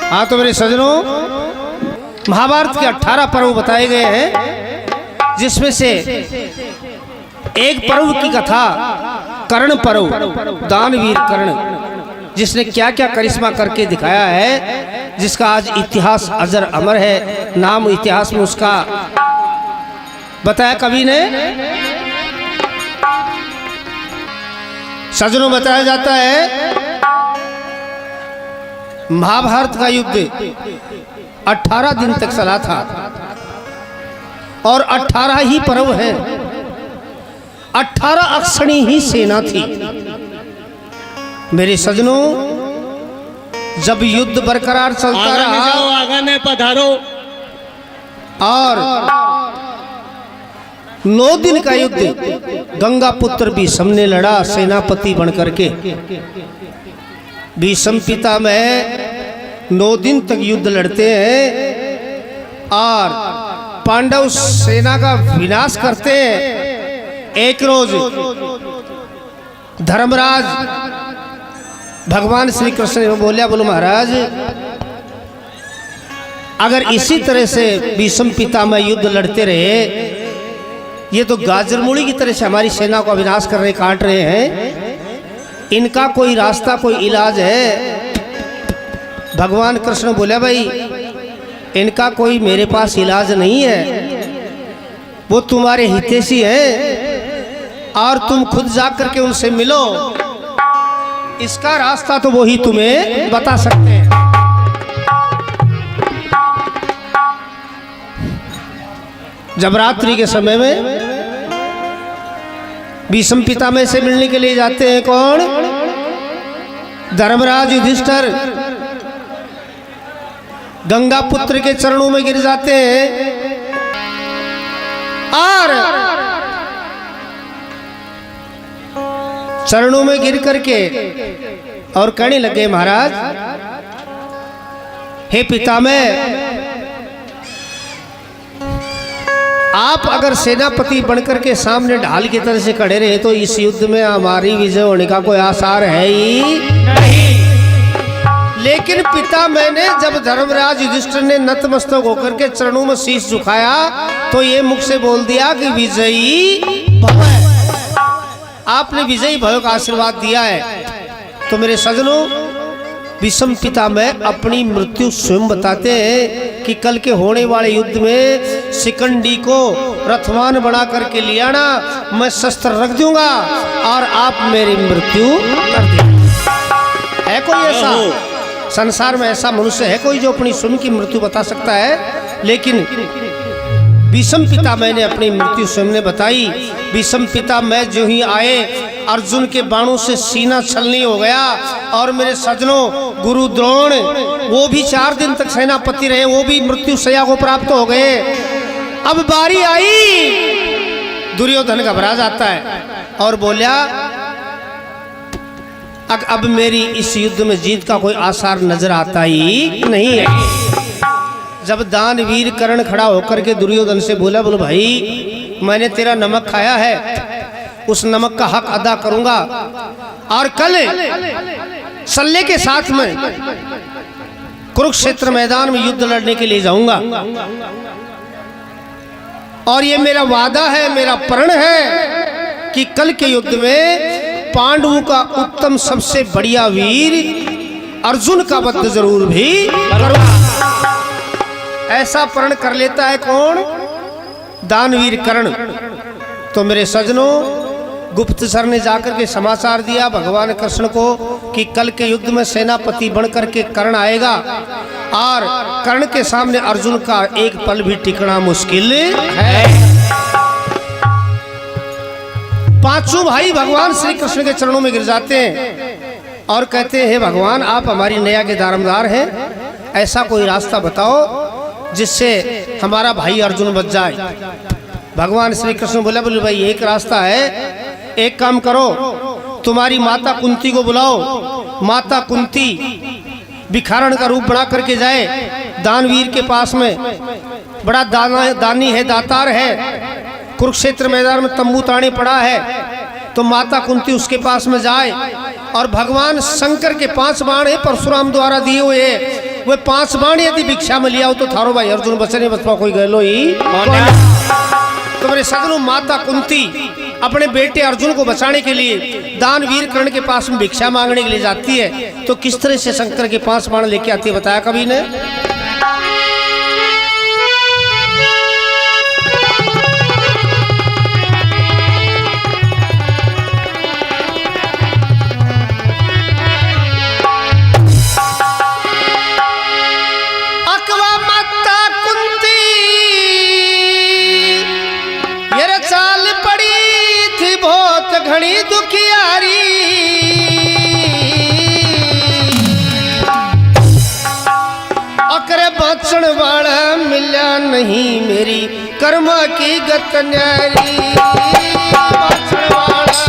हाँ तो मेरे सजनों, महाभारत के 18 पर्व बताए गए हैं, जिसमें से एक पर्व की कथा कर्ण पर्व, दानवीर कर्ण, जिसने क्या क्या करिश्मा करके दिखाया है, जिसका आज इतिहास अजर अमर है। नाम इतिहास में उसका बताया कवि ने। सजनों, बताया जाता है महाभारत का युद्ध 18 दिन तक चला था और 18 ही पर्व है, 18 अक्षणी ही सेना थी। मेरे सजनों, जब युद्ध बरकरार चलता रहा, आगा ने पधारो, और 9 दिन का युद्ध गंगा पुत्र भीष्म ने लड़ा सेनापति बनकर के। भीष्म पितामह 9 दिन तक युद्ध लड़ते हैं और पांडव सेना का विनाश करते हैं। एक रोज धर्मराज भगवान श्री कृष्ण ने बोलिया, बोलो महाराज, अगर इसी तरह से भीष्म पितामह युद्ध लड़ते रहे, ये तो गाजर मूली की तरह से हमारी सेना को विनाश कर रहे, काट रहे हैं, इनका कोई रास्ता, कोई इलाज है? भगवान कृष्ण बोले, भाई इनका कोई मेरे पास इलाज नहीं है, वो तुम्हारे हितैषी हैं और तुम खुद जाकर के उनसे मिलो, इसका रास्ता तो वो ही तुम्हें बता सकते हैं। जब रात्रि के समय में भीष्म पितामह से मिलने के लिए जाते हैं कौन? धर्मराज युधिष्ठिर गंगा पुत्र के चरणों में गिर जाते हैं और चरणों में गिर करके और कहने लगे, महाराज, हे पितामह, आप अगर सेनापति बनकर के सामने ढाल की तरह से खड़े रहे तो इस युद्ध में हमारी विजय होने का कोई आसार है ही नहीं। लेकिन पिता, मैंने जब धर्मराज युधिष्ठिर ने नतमस्तक होकर के चरणों में शीश झुकाया तो ये मुख से बोल दिया कि विजयी भव। आपने विजयी भव का आशीर्वाद दिया है। तो मेरे सजनों, भीष्म पितामह अपनी मृत्यु स्वयं बताते हैं कि कल के होने वाले युद्ध में शिखंडी को रथवान बना करके ले आना, मैं शस्त्र रख दूंगा और आप मेरी मृत्यु कर देंगे। है कोई ऐसा संसार में, ऐसा मनुष्य है कोई जो अपनी स्वयं की मृत्यु बता सकता है? लेकिन भीष्म पितामह ने अपनी मृत्यु स्वयं ने बताई। भीष्म पितामह जो ही आए, अर्जुन के बाणों से सीना छलनी हो गया और मेरे सजनों, गुरु द्रोण वो भी 4 दिन तक सेनापति रहे, वो भी मृत्यु शैया को प्राप्त हो गए। अब बारी आई, दुर्योधन घबरा जाता है और बोलिया, अब मेरी इस युद्ध में जीत का कोई आसार नजर आता ही नहीं है। जब दानवीर कर्ण खड़ा होकर के दुर्योधन से बोला, बोलो भाई, मैंने तेरा नमक खाया है, उस नमक का हक अदा करूंगा और कल सल्ले के साथ में कुरुक्षेत्र मैदान में युद्ध लड़ने के लिए जाऊंगा और ये मेरा वादा है, मेरा प्रण है कि कल के युद्ध में पांडवों का उत्तम सबसे बढ़िया वीर अर्जुन का वध जरूर भी करूंगा। ऐसा प्रण कर लेता है कौन? दानवीर कर्ण। तो मेरे सजनों, गुप्तचर ने जाकर के समाचार दिया भगवान कृष्ण को कि कल के युद्ध में सेनापति बनकर के कर्ण आएगा और कर्ण के सामने अर्जुन का एक पल भी टिकना मुश्किल है। पांचों भाई भगवान श्री कृष्ण के चरणों में गिर जाते हैं और कहते हैं, हे भगवान, आप हमारी नया के दारमदार हैं, ऐसा कोई रास्ता बताओ जिससे हमारा भाई अर्जुन बच जाए। भगवान श्री कृष्ण बोले, बोले भाई, एक रास्ता है, एक काम करो, तुम्हारी माता कुंती को बुलाओ। माता कुंती भिखारण का रूप बना करके जाए दानवीर के पास में, बड़ा दानी है, दातार है, कुरुक्षेत्र मैदान में तंबू ताने पड़ा है, तो माता कुंती उसके पास में जाए और भगवान शंकर के 5 बाण है परशुराम द्वारा दिए हुए, वे 5 बाण यदि भिक्षा में लिया हो तो थारो भाई अर्जुन बचने बचपा कोई गलो ही। तो मेरे सजनों, माता कुंती अपने बेटे अर्जुन को बचाने के लिए दानवीर कर्ण के पास में भिक्षा मांगने के लिए जाती है। तो किस तरह से शंकर के 5 बाण लेके आती है बताया कवि ने। घड़ी दुखियारी अकरे बचन वाला मिला नहीं मेरी कर्मा की गत न्यारी। बचन वाला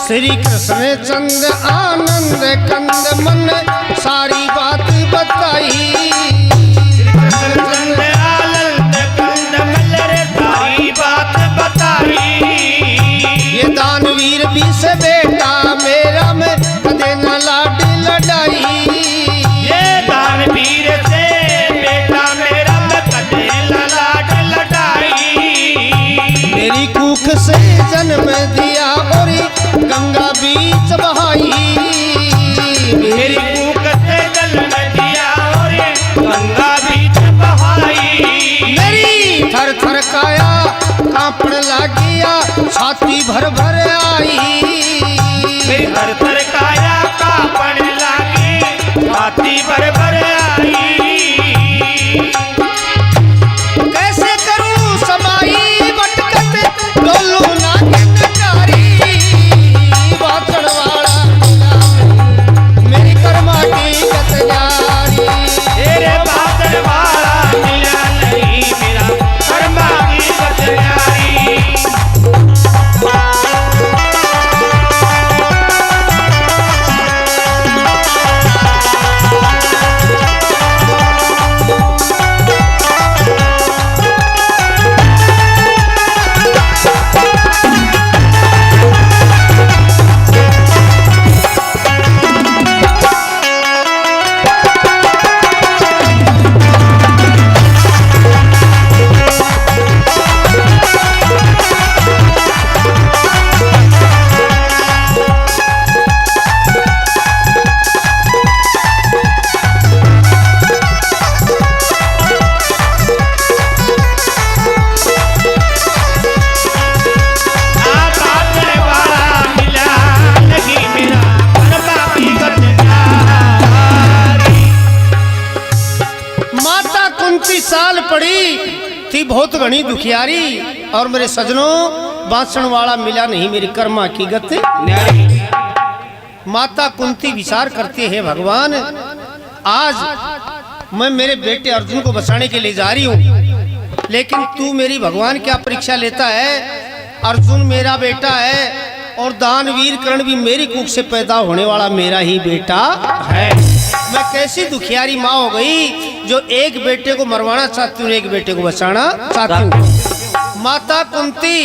श्री कृष्ण चंद आनंद कंद मन सारी बात बताई। कृष्ण आनंद कंद मल्लर सारी बात बताई। ये दानवीर भी से बेटा मेरा में कदे न लाड लड़ाई। ये दानवीर से बेटा मेरा में कदे न लाड लड़ाई। मेरी कुख से जन्म दिया और गंगा बीच बहाई। मेरी कुख से जन्म दिया और गंगा बीच बहाई। मेरी थर थर काया कांपण लागिया छाती भर भर आई। मेरी थर थर काया कांपण लागी छाती भर भर आई। कैसे करूं समाई भटकत डोलू ना साल पड़ी थी बहुत घनी दुखियारी और मेरे सजनों बांसण वाला मिला नहीं मेरी कर्मा की गत न्यारी। माता कुंती विचार करती है भगवान आज मैं मेरे बेटे अर्जुन को बचाने के लिए जा रही हूँ, लेकिन तू मेरी भगवान क्या परीक्षा लेता है। अर्जुन मेरा बेटा है और दानवीर कर्ण भी मेरी कुख से पैदा होने वाला मेरा ही बेटा है। मैं कैसी दुखियारी माँ हो गई जो एक बेटे को मरवाना चाहती हूँ, एक बेटे को बचाना चाहती हूँ। माता कुंती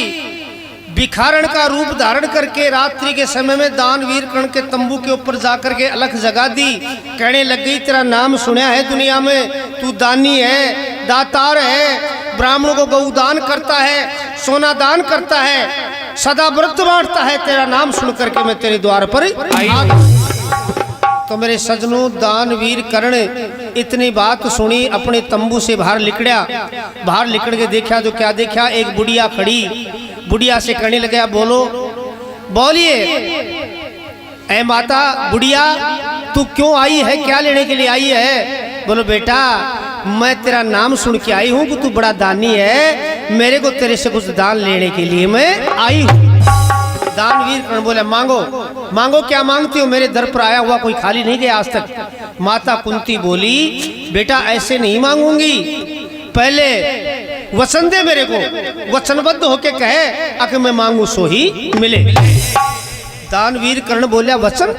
भिखारण का रूप धारण करके रात्रि के समय में दानवीर कर्ण के तंबू के ऊपर जाकर के अलख जगा दी। कहने लग गई तेरा नाम सुना है दुनिया में, तू दानी है दातार है, ब्राह्मणों को गौदान करता है, सोना दान करता है, सदा व्रत बांटता है, तेरा नाम सुन करके मैं तेरे द्वार पर आ गया। तो मेरे सजनों, दानवीर कर्ण इतनी बात सुनी, अपने तंबू से बाहर निकला। बाहर निकल के देखा तो क्या देखा, एक बुढ़िया खड़ी। बुढ़िया से कहने लगा, बोलो, बोलिए ऐ माता बुढ़िया, तू क्यों आई है, क्या लेने के लिए आई है? बोलो बेटा, मैं तेरा नाम सुन के आई हूँ कि तू बड़ा दानी है, मेरे को तेरे से कुछ दान लेने के लिए मैं आई हूँ। दानवीर कर्ण बोले, मांगो मांगो, क्या मांगती हो? मेरे दर पर आया हुआ कोई खाली नहीं गया आज तक। माता कुंती बोली, बेटा ऐसे नहीं मांगूंगी, पहले वचन दे मेरे को, वचनबद्ध होके कहे अगर मैं मांगू सो ही मिले। दानवीर कर्ण बोलिया, वचन?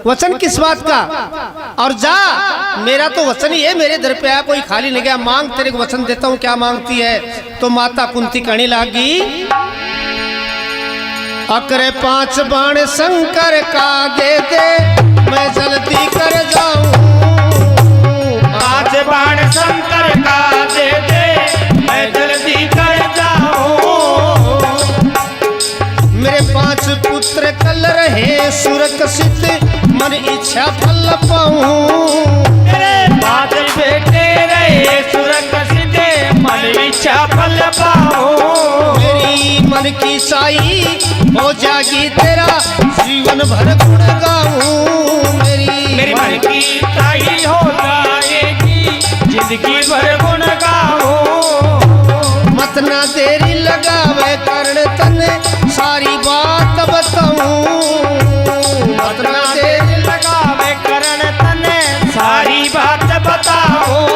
वचन किस बात का? और जा, मेरा तो वचन ही है, मेरे दर पे आया कोई खाली नहीं गया, मांग, तेरे को वचन देता हूँ, क्या मांगती है? तो माता कुंती कहने लगी, अकरे 5 बाण शंकर का दे दे, मैं जल्दी कर जाऊं। 5 बाण शंकर का दे दे, मैं जल्दी कर जाऊं। मेरे 5 पुत्र कल रहे सुरक्षित, मन इच्छा फल पाऊं। मेरे 5 बेटे रहे सुरक्षित, मन इच्छा फल पाऊं। मेरी मन की साई हो जागी, तेरा जीवन भर गुण गाऊं। मेरी मन की साई हो जाएगी, जिंदगी भर गुण गाऊं। मत ना देरी लगावे कर्ण तने, सारी बात बताऊं। मत ना देरी लगावे कर्ण तने, सारी बात बताऊं।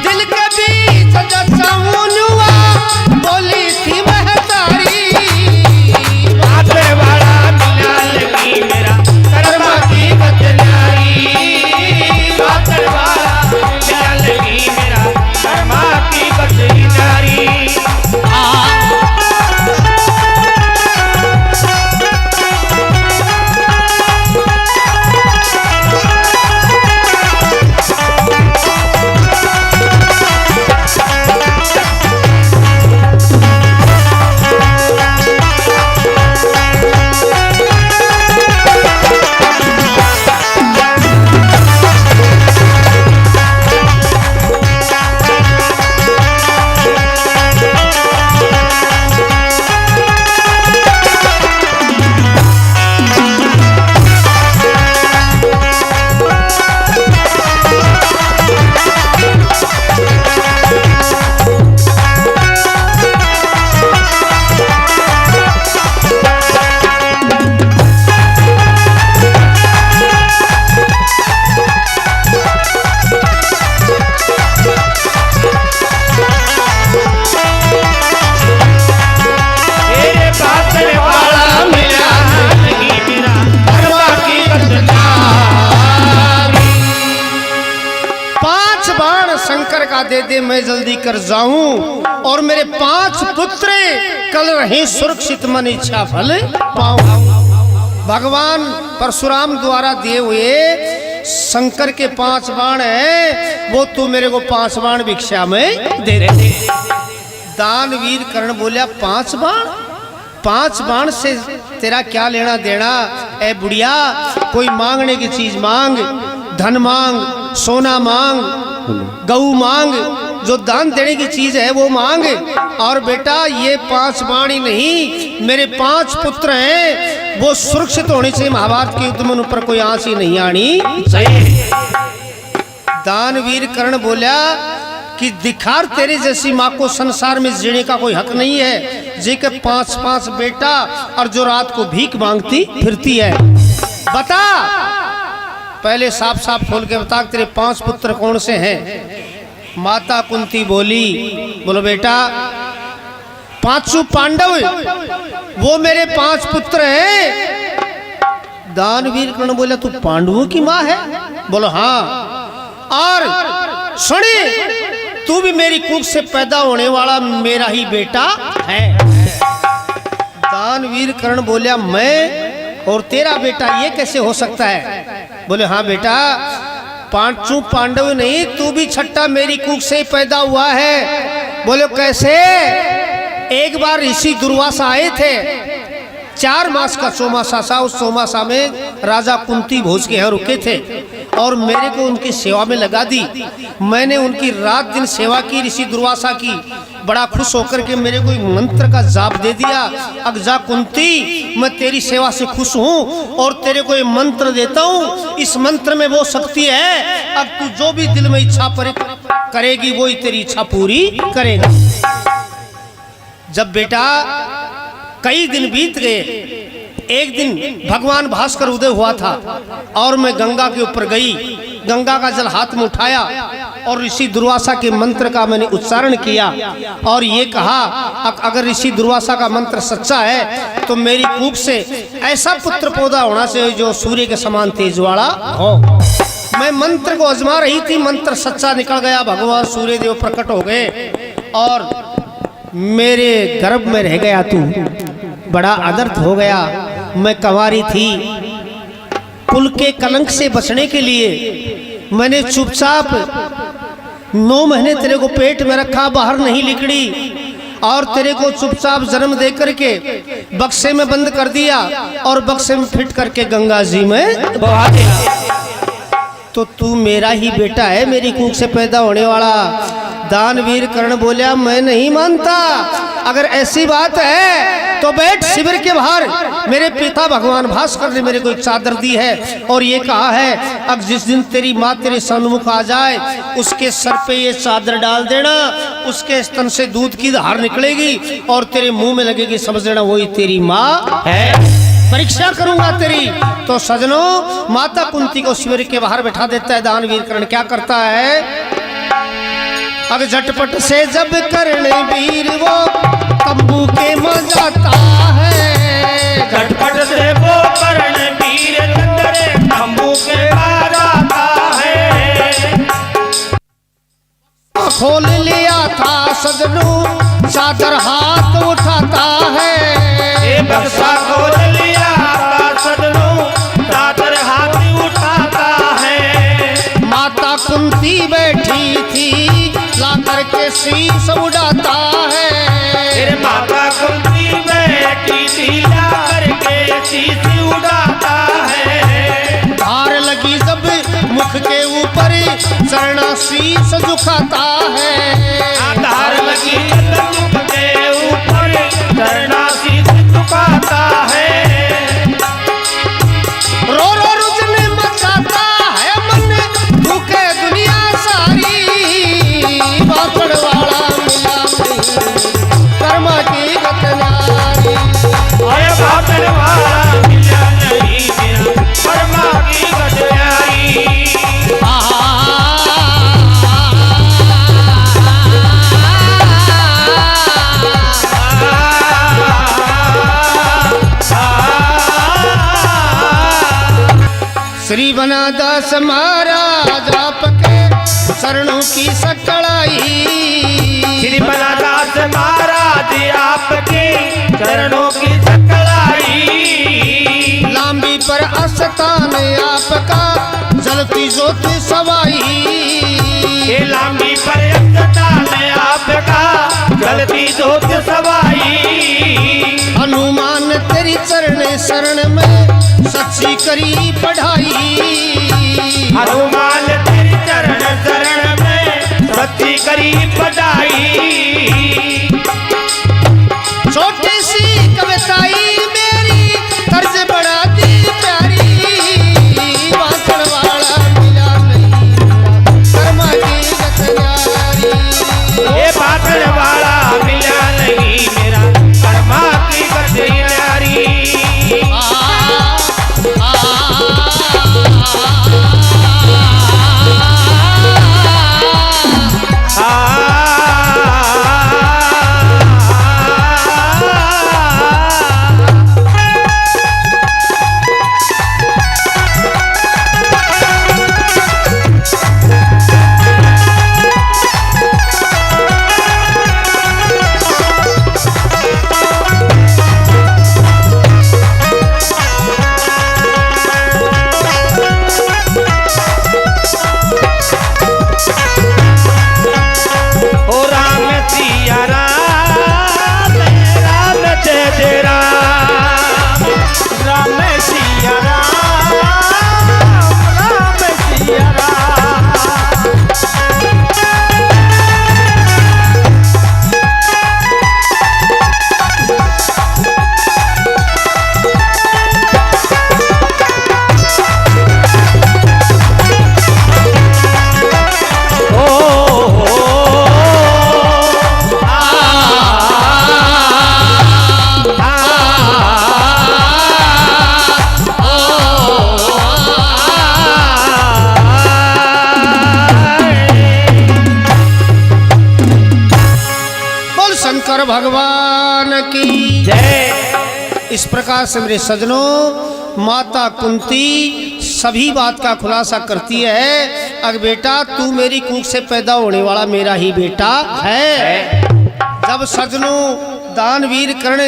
दिल के बीच जसमुनुआ बोली थी महतारी, बादल वाला मिला लगी मेरा कर्मा की बदनाई। बादल वाला मिला लगी मेरा कर्मा की बदनाई। दे दे, मैं जल्दी कर जाऊं, और मेरे 5 पुत्र कल रहे सुरक्षित, मन इच्छा फल पाऊं। भगवान परशुराम द्वारा दिए हुए शंकर के 5 बाण हैं, वो तू मेरे को 5 बाण भिक्षा में दे दे। दानवीर कर्ण बोलिया, 5 बाण? 5 बाण से तेरा क्या लेना देना? ए बुढ़िया, कोई मांगने की चीज मांग, धन मांग, सोना मांग, गऊ मांग, जो दान देने की चीज है वो मांग। और बेटा ये 5 बाण ही नहीं, मेरे 5 पुत्र हैं, वो सुरक्षित होने से महाभारत के युद्ध में उन पर कोई आंच ही नहीं आनी चाहिए। दानवीर कर्ण बोला कि दिखार, तेरे जैसी माँ को संसार में जीने का कोई हक नहीं है, जी के 5-5 बेटा, और जो रात को भीख मांगती फिरती है। बता, पहले साफ साफ खोल के बता, तेरे 5 पुत्र कौन से हैं? माता कुंती बोली, बोलो बेटा, 5 पांडव, वो मेरे 5 पुत्र हैं। दानवीर कर्ण बोला, तू पांडवों की माँ है? बोलो हाँ। और सुनी, तू भी मेरी कुख से पैदा होने वाला मेरा ही बेटा है। दानवीर कर्ण बोला, मैं और तेरा बेटा ये कैसे हो सकता है? बोले हाँ बेटा, पांचों पांडव नहीं, तू भी छठा मेरी कूख से ही पैदा हुआ है। बोले कैसे? एक बार ऋषि दुर्वासा आए थे, 4 मास का चौमासा था। उस चौमासा में राजा कुंती भोज के यहाँ रुके थे और मेरे को उनकी सेवा में लगा दी। मैंने उनकी रात दिन सेवा की, ऋषि दुर्वासा की। बड़ा खुश होकर के मेरे को एक मंत्र का जाप दे दिया, अगजा कुंती मैं तेरी सेवा से खुश हूँ और तेरे को ये मंत्र देता हूँ। इस मंत्र में वो शक्ति है, अब तू जो भी दिल में इच्छा करेगी वो ही तेरी इच्छा पूरी करेगा। जब बेटा कई दिन बीत गए, एक दिन भगवान भास्कर उदय हुआ था और मैं गंगा के ऊपर गई, गंगा का जल हाथ में उठाया और ऋषि दुर्वासा के मंत्र का मैंने उच्चारण किया और ये कहा अगर ऋषि दुर्वासा का मंत्र सच्चा है तो मेरी कूख से ऐसा पुत्र पौधा होना चाहिए जो सूर्य के समान तेज वाला हो। मैं मंत्र को आजमा रही थी, मंत्र सच्चा निकल गया, भगवान सूर्य देव प्रकट हो गए और मेरे गर्भ में रह गया तू। बड़ा अनर्थ हो गया। मैं कंवारी थी, कुल के कलंक से बचने के लिए मैंने चुपचाप 9 महीने तेरे को पेट में रखा, बाहर नहीं निकली और तेरे को चुपचाप जन्म दे करके बक्से में बंद कर दिया और बक्से में फिट करके गंगा जी में बहा दिया। तो तू मेरा ही बेटा है, मेरी कूख से पैदा होने वाला। दानवीर कर्ण बोला मैं नहीं मानता, अगर ऐसी बात है तो बैठ शिविर के बाहर। मेरे पिता भगवान भास्कर ने मेरे को एक चादर दी है और ये कहा है अब जिस दिन तेरी माँ तेरे सन्मुख आ जाए उसके सर पे ये चादर डाल देना, उसके स्तन से दूध की धार निकलेगी और तेरे मुंह में लगेगी, समझ लेना वही तेरी माँ है, परीक्षा करूंगा तेरी। तो सजनों माता कुंती को शिविर के बाहर बैठा देता है दानवीर कर्ण। क्या करता है? अब झटपट से जब कर्ण वीर वो तंबू के में जाता है, झटपट से वो कर्ण वीर चंद्रे तंबू के में जाता है। खोल लिया था सजनों चादर हाथ उठाता है, ये बक्सा खोल लिया था सजनों चादर हाथ उठाता है। माता कुंती बैठी थी ला करके शीश उड़ाता है, फिर माता कुंती बैठी थी ला करके शीश उड़ाता है। धार लगी जब मुख के ऊपर चरणा शीश झुकाता है, धार लगी जब मुख के ऊपर चरणा शीश झुकाता है। रो रो रुजने मचाता है मन भूखे दुनिया सारी, बापड़ वाला मिला कर्मा की गतनारी। अरे बापड़ वाला मिला नहीं मेरा कर्मा की गतनारी। श्री बनादास महाराज आपके शरणों की सकड़ाई, श्री बनादास महाराज आपके चरणों की सकड़ाई। लांबी पर आस्थान आपका जलती ज्योति सवाई, ये लांबी पर आस्थान आपका जलती ज्योति सवाई। हनुमान तेरी चरण शरण में सच्ची करी पढ़ाई, हनुमान तेरी चरण शरण में सच्ची करी पढ़ाई। छोटी सी कविताई मेरी तर्ज बड़ा दी प्यारी, बांसुर वाला मिला नहीं कर्मा की गतनारी। ये बांसुर वाला मिला नहीं मेरा कर्मा की गतनारी। भगवान की जय। इस प्रकार से मेरे सजनों माता कुंती सभी बात का खुलासा करती है। अगर बेटा तू मेरी कूख से पैदा होने वाला मेरा ही बेटा है। जब सजनों दानवीर कर्ण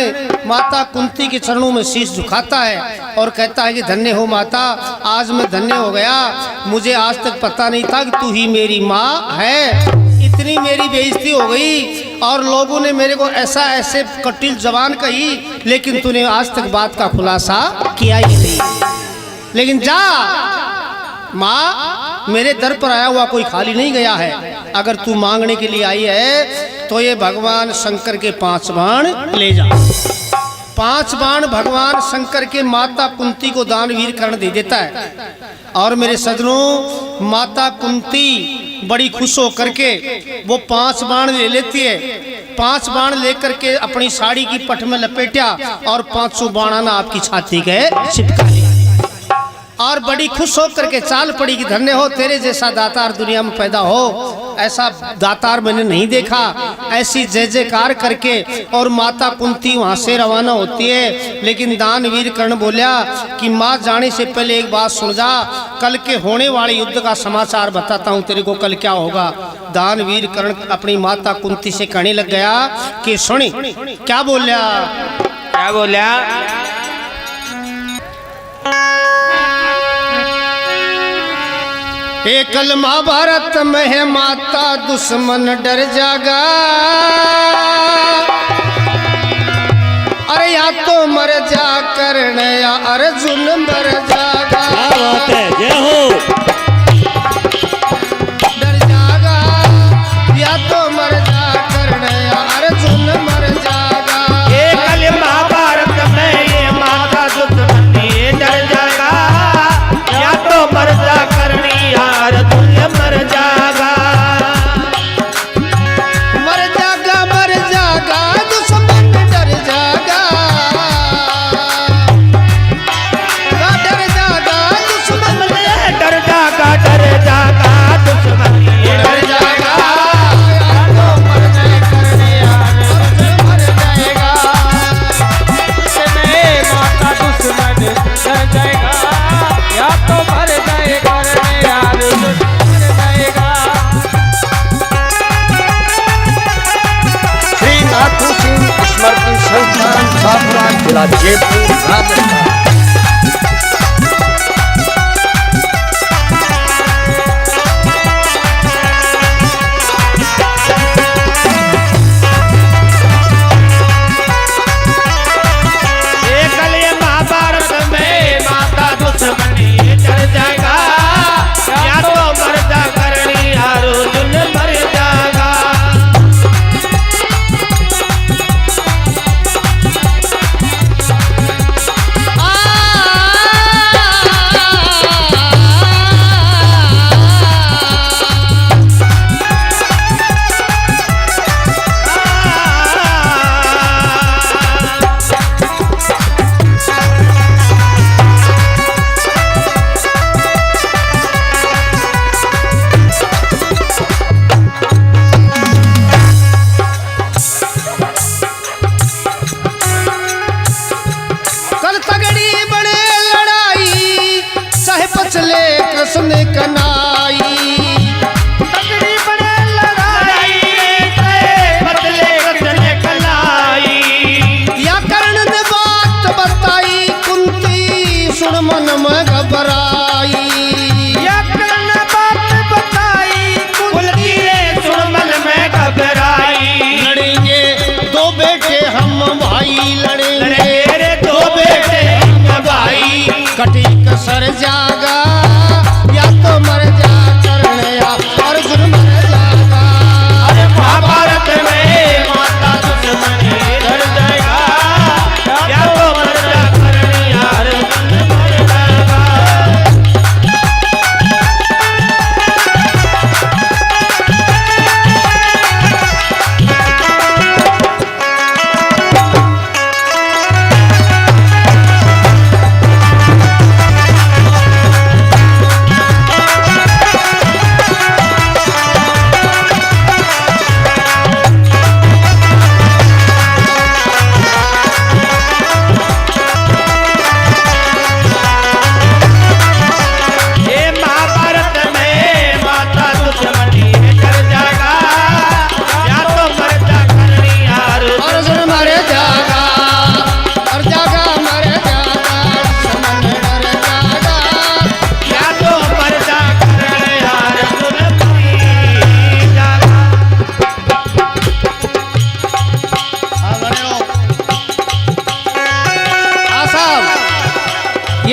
माता कुंती के चरणों में शीश झुकाता है और कहता है कि धन्य हो माता, आज मैं धन्य हो गया। मुझे आज तक पता नहीं था कि तू ही मेरी माँ है। इतनी मेरी बेइज्जती हो गई और लोगों ने मेरे को ऐसा ऐसे कटिल जबान कही, लेकिन तूने आज तक बात का खुलासा किया ही नहीं। लेकिन जा माँ, मेरे दर पर आया हुआ कोई खाली नहीं गया है। अगर तू मांगने के लिए आई है तो ये भगवान शंकर के 5 बाण ले जा। 5 बाण भगवान शंकर के माता कुंती को दानवीर कर्ण दे देता है। और मेरे सजनों माता कुंती बड़ी खुश होकर के वो 5 बाण ले लेती है। 5 बाण लेकर के अपनी साड़ी की पट में लपेटा और 500 बाणाना आपकी छाती के चिपका लिया और बड़ी खुश होकर के चाल पड़ी कि धन्य हो, तेरे जैसा दातार दुनिया में पैदा हो। ऐसा दातार मैंने नहीं देखा। ऐसी जय जयकार करके और माता कुंती वहां से रवाना होती है। लेकिन दानवीर कर्ण बोला कि माँ जाने से पहले एक बात सुन जा, कल के होने वाले युद्ध का समाचार बताता हूँ तेरे को, कल क्या होगा। दानवीर कर्ण अपनी माता कुंती से कहने लग गया कि सुनी क्या बोलिया। क्या बोला? कल महाभारत में है माता दुश्मन डर जागा। अरे या तो मर जा कर्ण या अर्जुन मर जागा। जय हो। डर जागा या तो मर जा कर्ण या अर्जुन मर जागा। कल महाभारत में ये माता दुश्मन डर जागा, या तो मर जा करनी यार तुझे मर जागा। मर जागा दुश्मन डर जागा। डर जागा दुश्मन डर जागा, डर जागा दुश्मन डर जागा। तो मर जाए करने यार मर जाएगा। माता दुश्मन डर जाएगा, या तो मर जाए करने यार मर जाएगा। श्री नाथू सिंह स्मृति संस्थान छात्रा जिला जयपुर राजस्थान। कल ये महाभारत में माता दुश्मन डर जाएगा, या तो मर जा करनी अर्जुन मर जाएगा। कल तगड़ी बड़े लड़ाई सह पचले कृष्ण कनाई। तगड़ी बड़े लड़ाई बदले करने कलाई। या कर्ण ने बात बताई कुंती सुन मन में घबराई। या कर्ण बात बताई कुंती सुन मन में घबराई। लड़ेंगे 2 बेटे हम भाई लड़ेंगे रे 2 बेटे हम भाई। कटी कसर जागा या तो मर जा कर्ण या अर्जुन मर जागा। अरे महाभारत में माता दुश्मन डर जाएगा, या तो मर जा करनी यार मर जाएगा।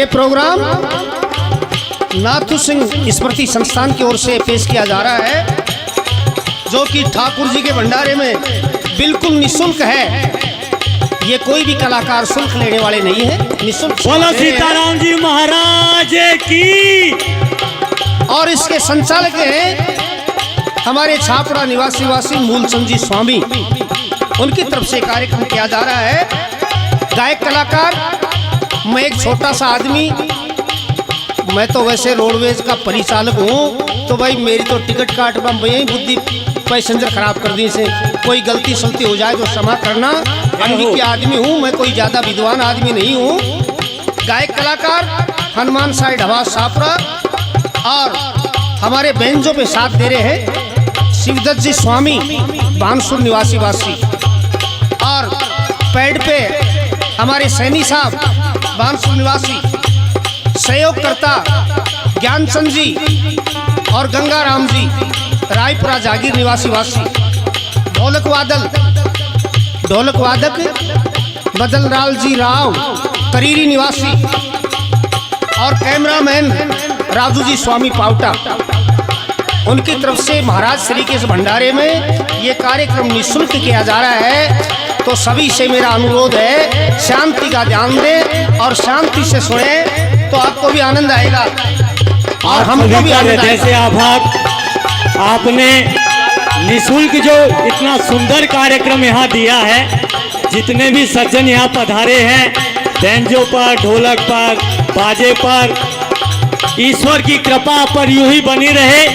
ये प्रोग्राम नाथू सिंह स्मृति संस्थान की ओर से पेश किया जा रहा है, जो कि ठाकुर जी के भंडारे में बिल्कुल निःशुल्क है। ये कोई भी कलाकार शुल्क लेने वाले नहीं है, निःशुल्क। बोलो सीताराम जी महाराज की। और इसके संचालक हैं हमारे छापड़ा निवासी मूलचंद जी स्वामी, उनकी तरफ से कार्यक्रम किया जा रहा है। गायक कलाकार, मैं एक छोटा सा आदमी, मैं तो वैसे रोडवेज का परिचालक हूँ, तो भाई मेरी तो टिकट काट यही बुद्धि पैसेंजर खराब कर दी से, कोई गलती सलती हो जाए तो क्षमा करना। अनभिज्ञ आदमी हूँ मैं, कोई ज़्यादा विद्वान आदमी नहीं हूँ। गायक कलाकार हनुमान साई ढबा छापड़ा, और हमारे बेंजो पे साथ दे रहे हैं शिवदत्त जी स्वामी बानसूर निवासी, और पैड पे हमारे सैनी साहब बानसूर निवासी, सहयोगकर्ता ज्ञानचंद जी और गंगाराम जी रायपुरा जागीर निवासी। ढोलक वादक बदललाल जी राव करीरी निवासी, और कैमरामैन राजू जी स्वामी पावटा, उनकी तरफ से महाराज श्री के इस भंडारे में ये कार्यक्रम निःशुल्क किया जा रहा है। तो सभी से मेरा अनुरोध है, शांति का ध्यान दें और शांति से सुने, तो आपको भी आनंद आएगा और हमको भी आनंद आएगा। जैसे आपने निःशुल्क जो इतना सुंदर कार्यक्रम यहाँ दिया है, जितने भी सज्जन यहाँ पधारे हैं, बेंजो पर, ढोलक पर, बाजे पर, ईश्वर की कृपा पर यूं ही बनी रहे।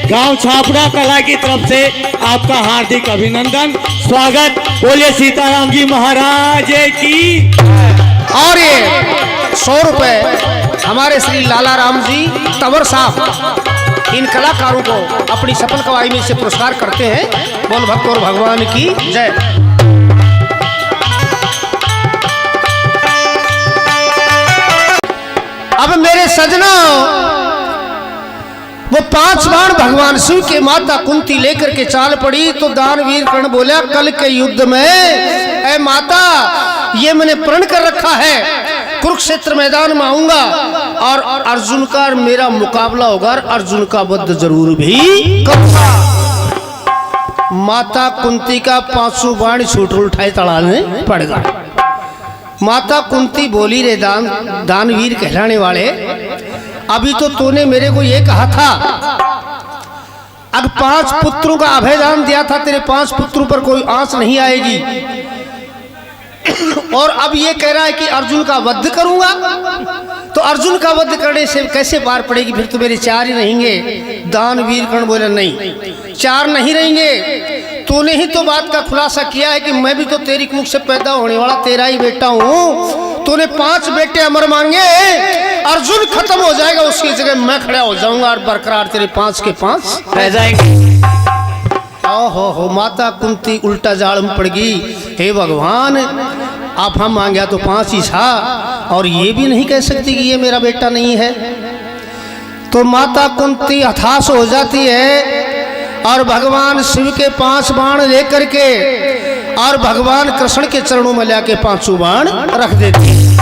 गांव छापड़ा कला की तरफ से आपका हार्दिक अभिनंदन, स्वागत। बोले सीताराम जी महाराज की। और ये 100 रुपए हमारे श्री लाला राम जी तंवर साहब इन कलाकारों को अपनी सफल कमाई में से पुरस्कार करते हैं। बोल भक्त और भगवान की जय। अब मेरे सजना, वो 5 बाण भगवान शिव के माता कुंती लेकर के चाल पड़ी, तो दानवीर कर्ण बोला कल के युद्ध में ऐ माता, ये मैंने प्रण कर रखा है, कुरुक्षेत्र मैदान में आऊंगा और अर्जुन का मेरा मुकाबला होगा, अर्जुन का वध जरूर भी करूंगा। माता कुंती का 500 बाण छूट उठाए तड़ाने पड़ गया। माता कुंती बोली, रे दानवीर कहलाने वाले, अभी तो तूने मेरे को ये कहा था, अब 5 पुत्रों का अभयदान दिया था, तेरे 5 पुत्रों पर कोई आंच नहीं आएगी, और अब ये कह रहा है कि अर्जुन का वध करूंगा। तो अर्जुन का वध करने से कैसे पार पड़ेगी, फिर तो मेरे 4 ही रहेंगे। दानवीर कर्ण बोले नहीं, 4 नहीं रहेंगे, तूने ही तो बात का खुलासा किया है कि मैं भी तो तेरी मुख से पैदा होने वाला तेरा ही बेटा हूँ। तूने 5 बेटे अमर मांगे, अर्जुन खत्म हो जाएगा, उसकी जगह मैं खड़ा हो जाऊंगा और बरकरार तेरे 5 के 5 रह जाएंगे। हो माता कुंती उल्टा जाल में पड़ गई। हे भगवान, आप हम मांगे तो 5 ही था, और ये भी नहीं कह सकती कि ये मेरा बेटा नहीं है। तो माता कुंती हताश हो जाती है और भगवान शिव के 5 बाण लेकर के और भगवान कृष्ण के चरणों में लाके 5 बाण रख देती,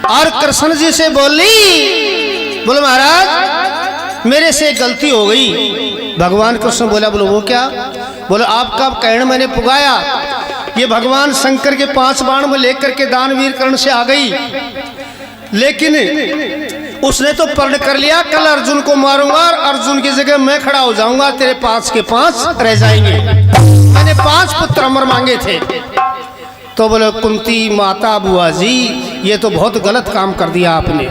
और कृष्ण जी से बोली, बोले महाराज मेरे से गलती हो गई। भगवान कृष्ण बोला, बोलो वो क्या? बोले आपका कहना मैंने पुगाया, ये भगवान शंकर के 5 बाण में लेकर के दानवीर कर्ण से आ गई, लेकिन उसने तो प्रण कर लिया कल अर्जुन को मारूंगा और अर्जुन की जगह मैं खड़ा हो जाऊंगा, तेरे 5 के 5 रह जाएंगे। मैंने 5 पुत्र अमर मांगे थे। तो बोले कुंती माता बुआ जी, ये तो बहुत गलत काम कर दिया आपने,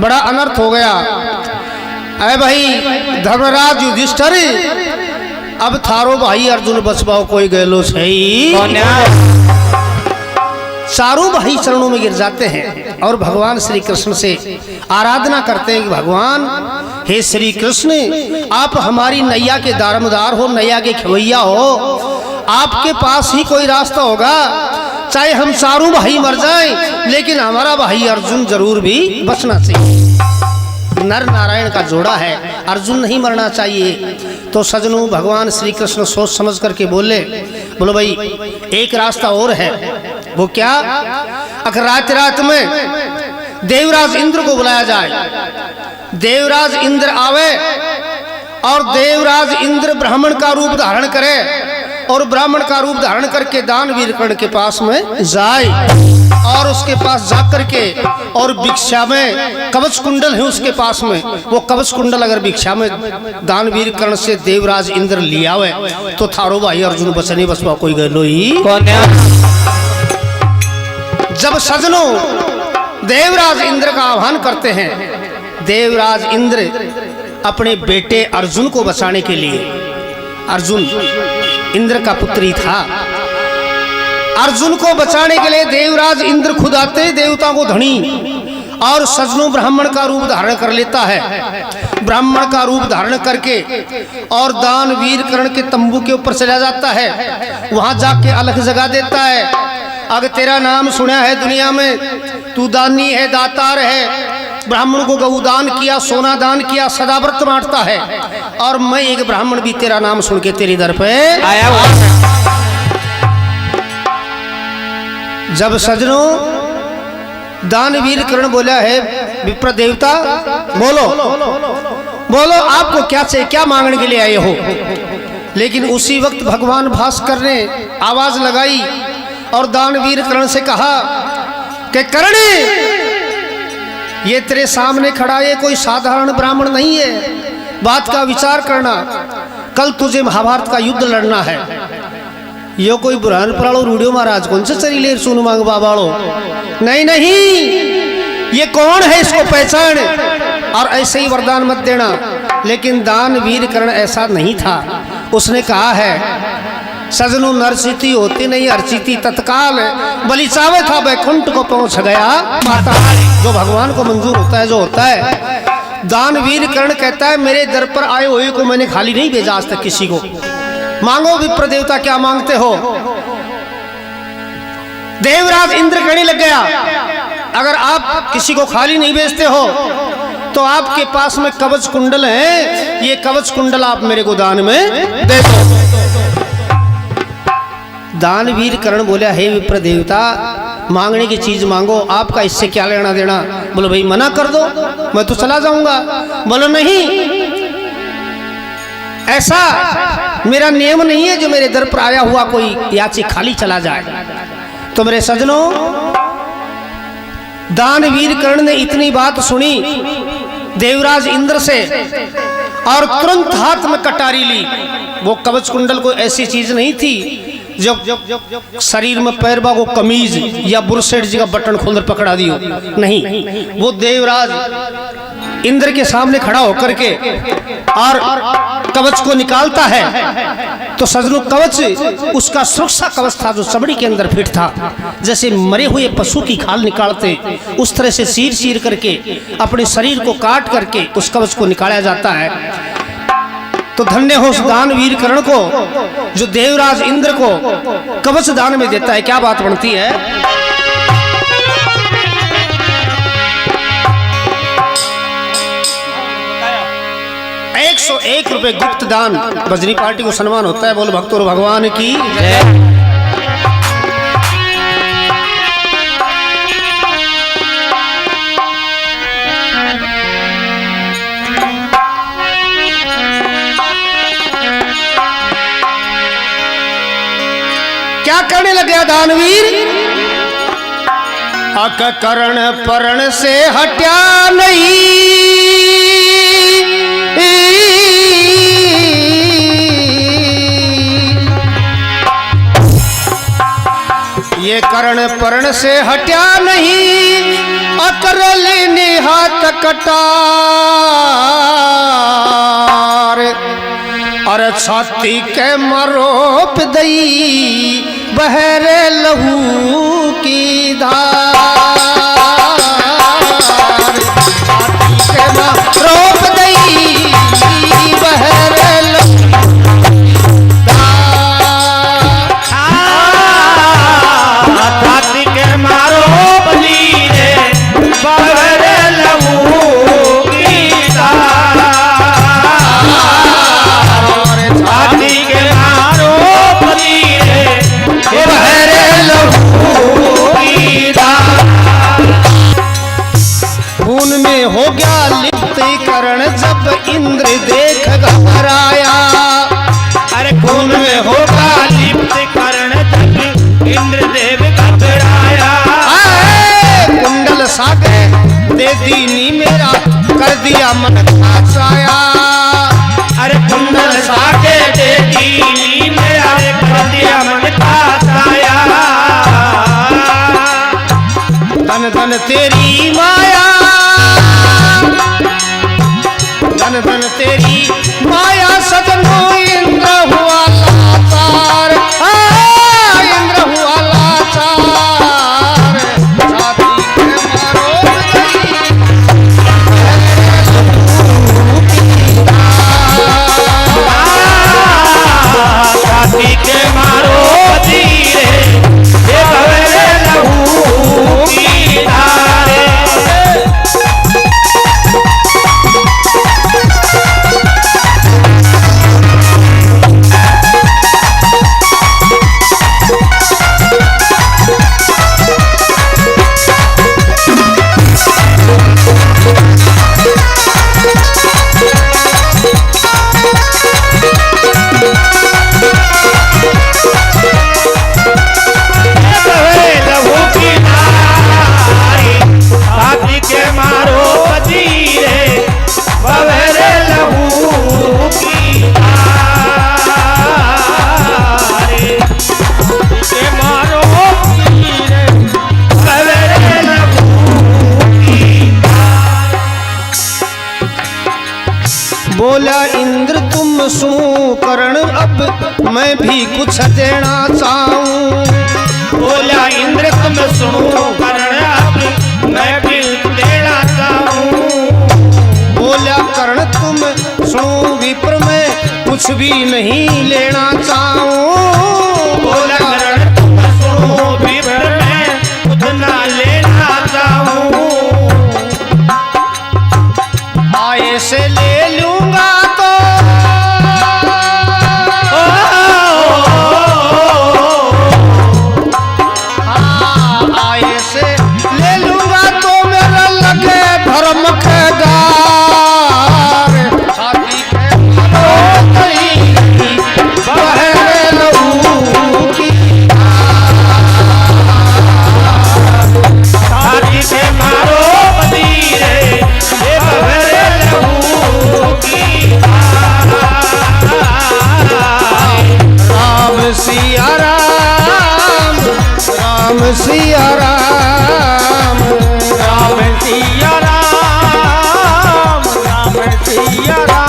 बड़ा अनर्थ हो गया। अरे भाई धर्मराज युधिष्ठिर, अब थारो भाई अर्जुन बचपाओ कोई गैलो सही। चारों भाई चरणों में गिर जाते हैं और भगवान श्री कृष्ण से आराधना करते हैं कि भगवान हे श्री कृष्ण, आप हमारी नैया के दारोमदार हो, नैया के खवैया हो, आपके पास ही कोई रास्ता होगा। चाहे हम चारों भाई मर जाएं, लेकिन हमारा भाई अर्जुन जरूर भी बचना चाहिए। नर नारायण का जोड़ा है, अर्जुन नहीं मरना चाहिए। तो सजनों भगवान श्री कृष्ण सोच समझ करके बोले, बोलो भाई एक रास्ता और है। वो क्या? अगर रात रात में देवराज इंद्र को बुलाया जाए। देवराज इंद्र आवे और देवराज इंद्र ब्राह्मण का रूप धारण करे और ब्राह्मण का रूप धारण करके दानवीर कर्ण के पास में जाए और उसके पास जाकर के और भिक्षा में कवच कुंडल है उसके पास में, वो कवच कुंडल अगर भिक्षा में दानवीर कर्ण से देवराज इंद्र लिया हुए तो थारो भाई अर्जुन बचने बसवा कोई गलो ही कौन। जब सजनों देवराज इंद्र का आह्वान करते हैं, देवराज इंद्र अपने बेटे अर्जुन को बचाने के लिए, अर्जुन इंद्र का पुत्र ही था, अर्जुन को बचाने के लिए देवराज इंद्र खुद आते, देवता को धनी और सजनों ब्राह्मण का रूप धारण कर लेता है। ब्राह्मण का रूप धारण करके और दानवीर कर्ण के तंबू के ऊपर चला जाता है, वहां जाके अलग जगा देता है। अगर तेरा नाम सुना है दुनिया में, तू दानी है, दातार है, ब्राह्मण को गौदान किया, सोना दान किया, सदाव्रत बांटता है और मैं एक ब्राह्मण भी तेरा नाम सुन के तेरे दर पे आया हुआ। जब सजनों दानवीर कर्ण बोला है, विप्र देवता बोलो बोलो आपको क्या चाहिए, क्या मांगने के लिए आए हो। लेकिन उसी वक्त भगवान भास्कर ने आवाज लगाई और दानवीर कर्ण से कहा कि कर्ण ये तेरे सामने खड़ा है कोई साधारण ब्राह्मण नहीं है, बात का विचार करना, कल तुझे महाभारत का युद्ध लड़ना है। यो कोई बुरहान पड़ालो रूडियो महाराज कौन से चरी ले सुन मांग बाबाड़ो, नहीं नहीं ये कौन है इसको पहचान और ऐसे ही वरदान मत देना। लेकिन दानवीर कर्ण ऐसा नहीं था, उसने कहा है सजनों नरसिति होती नहीं अर्चिति तत्काल, बलि चावे था बैकुंठ को पहुंच गया माता, जो भगवान को मंजूर होता है जो होता है। दानवीर कर्ण कहता है मेरे दर पर आए हुए को मैंने खाली नहीं भेजा आज तक किसी को, मांगो विप्र देवता क्या मांगते हो। देवराज इंद्र कहने लग गया अगर आप किसी को खाली नहीं भेजते हो तो आपके पास में कवच कुंडल है, ये कवच कुंडल आप मेरे को दान में दे दो। दानवीर कर्ण बोला हे विप्र देवता मांगने की चीज मांगो, आपका इससे क्या लेना देना। बोलो भाई मना कर दो मैं तो चला जाऊंगा। बोलो नहीं ऐसा मेरा नियम नहीं है जो मेरे दर पर आया हुआ कोई याची खाली चला जाए। तो मेरे सजनों दानवीर कर्ण ने इतनी बात सुनी देवराज इंद्र से और तुरंत हाथ में कटारी ली। वो कवच कुंडल कोई ऐसी चीज नहीं थी जब शरीर में पैर बागो कमीज या बुरसेट जी का बटन खोल पकड़ा दियो, नहीं, वो देवराज इंद्र के सामने खड़ा होकर के और कवच को निकालता है। तो सजनों कवच उसका सुरक्षा कवच था जो चमड़ी के अंदर फिट था, जैसे मरे हुए पशु की खाल निकालते उस तरह से चीर चीर करके अपने शरीर को काट करके उस कवच को निकाला जाता है। तो धन्य हो उस दानवीर कर्ण को जो देवराज इंद्र को कवच दान में देता है। क्या बात बनती है। 101 रुपए गुप्त दान भजनी पार्टी को सम्मान होता है। बोल भक्तों भगवान की जय। क्या करने लग गया दानवीर। अक करण परण से हट्या नहीं, ये करण परण से हट्या नहीं, अकर लेने हाथ कटार। और छाती के मरोप दई बहरे लहू की धार। छाती के मरोप दई बहरे लहू धार। छाती के मरोप लीरे बहरे लहू की धार। छाती के मरोप लीरे बहरे लहू की इंद्रदेव घबराया। कुंडल सागे दे दीनी मेरा कर दिया मन का छाया। अरे कुंडल सागे दे दीनी मेरा कर दिया मन का छाया। धन धन तेरी माया, धन धन तेरी माया सजनो इंद्र हुआ लाचार। इंद्र हुआ लाचार, छाती के मारो छाती के मारो तीरे ये भवे लहू की धारे। बोला इंद्र तुम सुनो करण अब मैं भी कुछ देना चाहूं। बोला इंद्र तुम सुनो करण अब मैं भी देना चाहूं। बोला कर्ण तुम सुनो विप्र मैं कुछ भी नहीं लेना चाहूं। बोला करण तुम सुनो विप्र मैं कुछ ना लेना चाहूं। आए से ले लूंगा तो आए से ले लूंगा तो मेरा लगे धर्म के गार। छाती के मारो तेरी बहे लहू की छाती के मारो तीरे ये भवे लहू की राम सिया राम, राम सिया राम, राम सिया राम, राम सिया राम।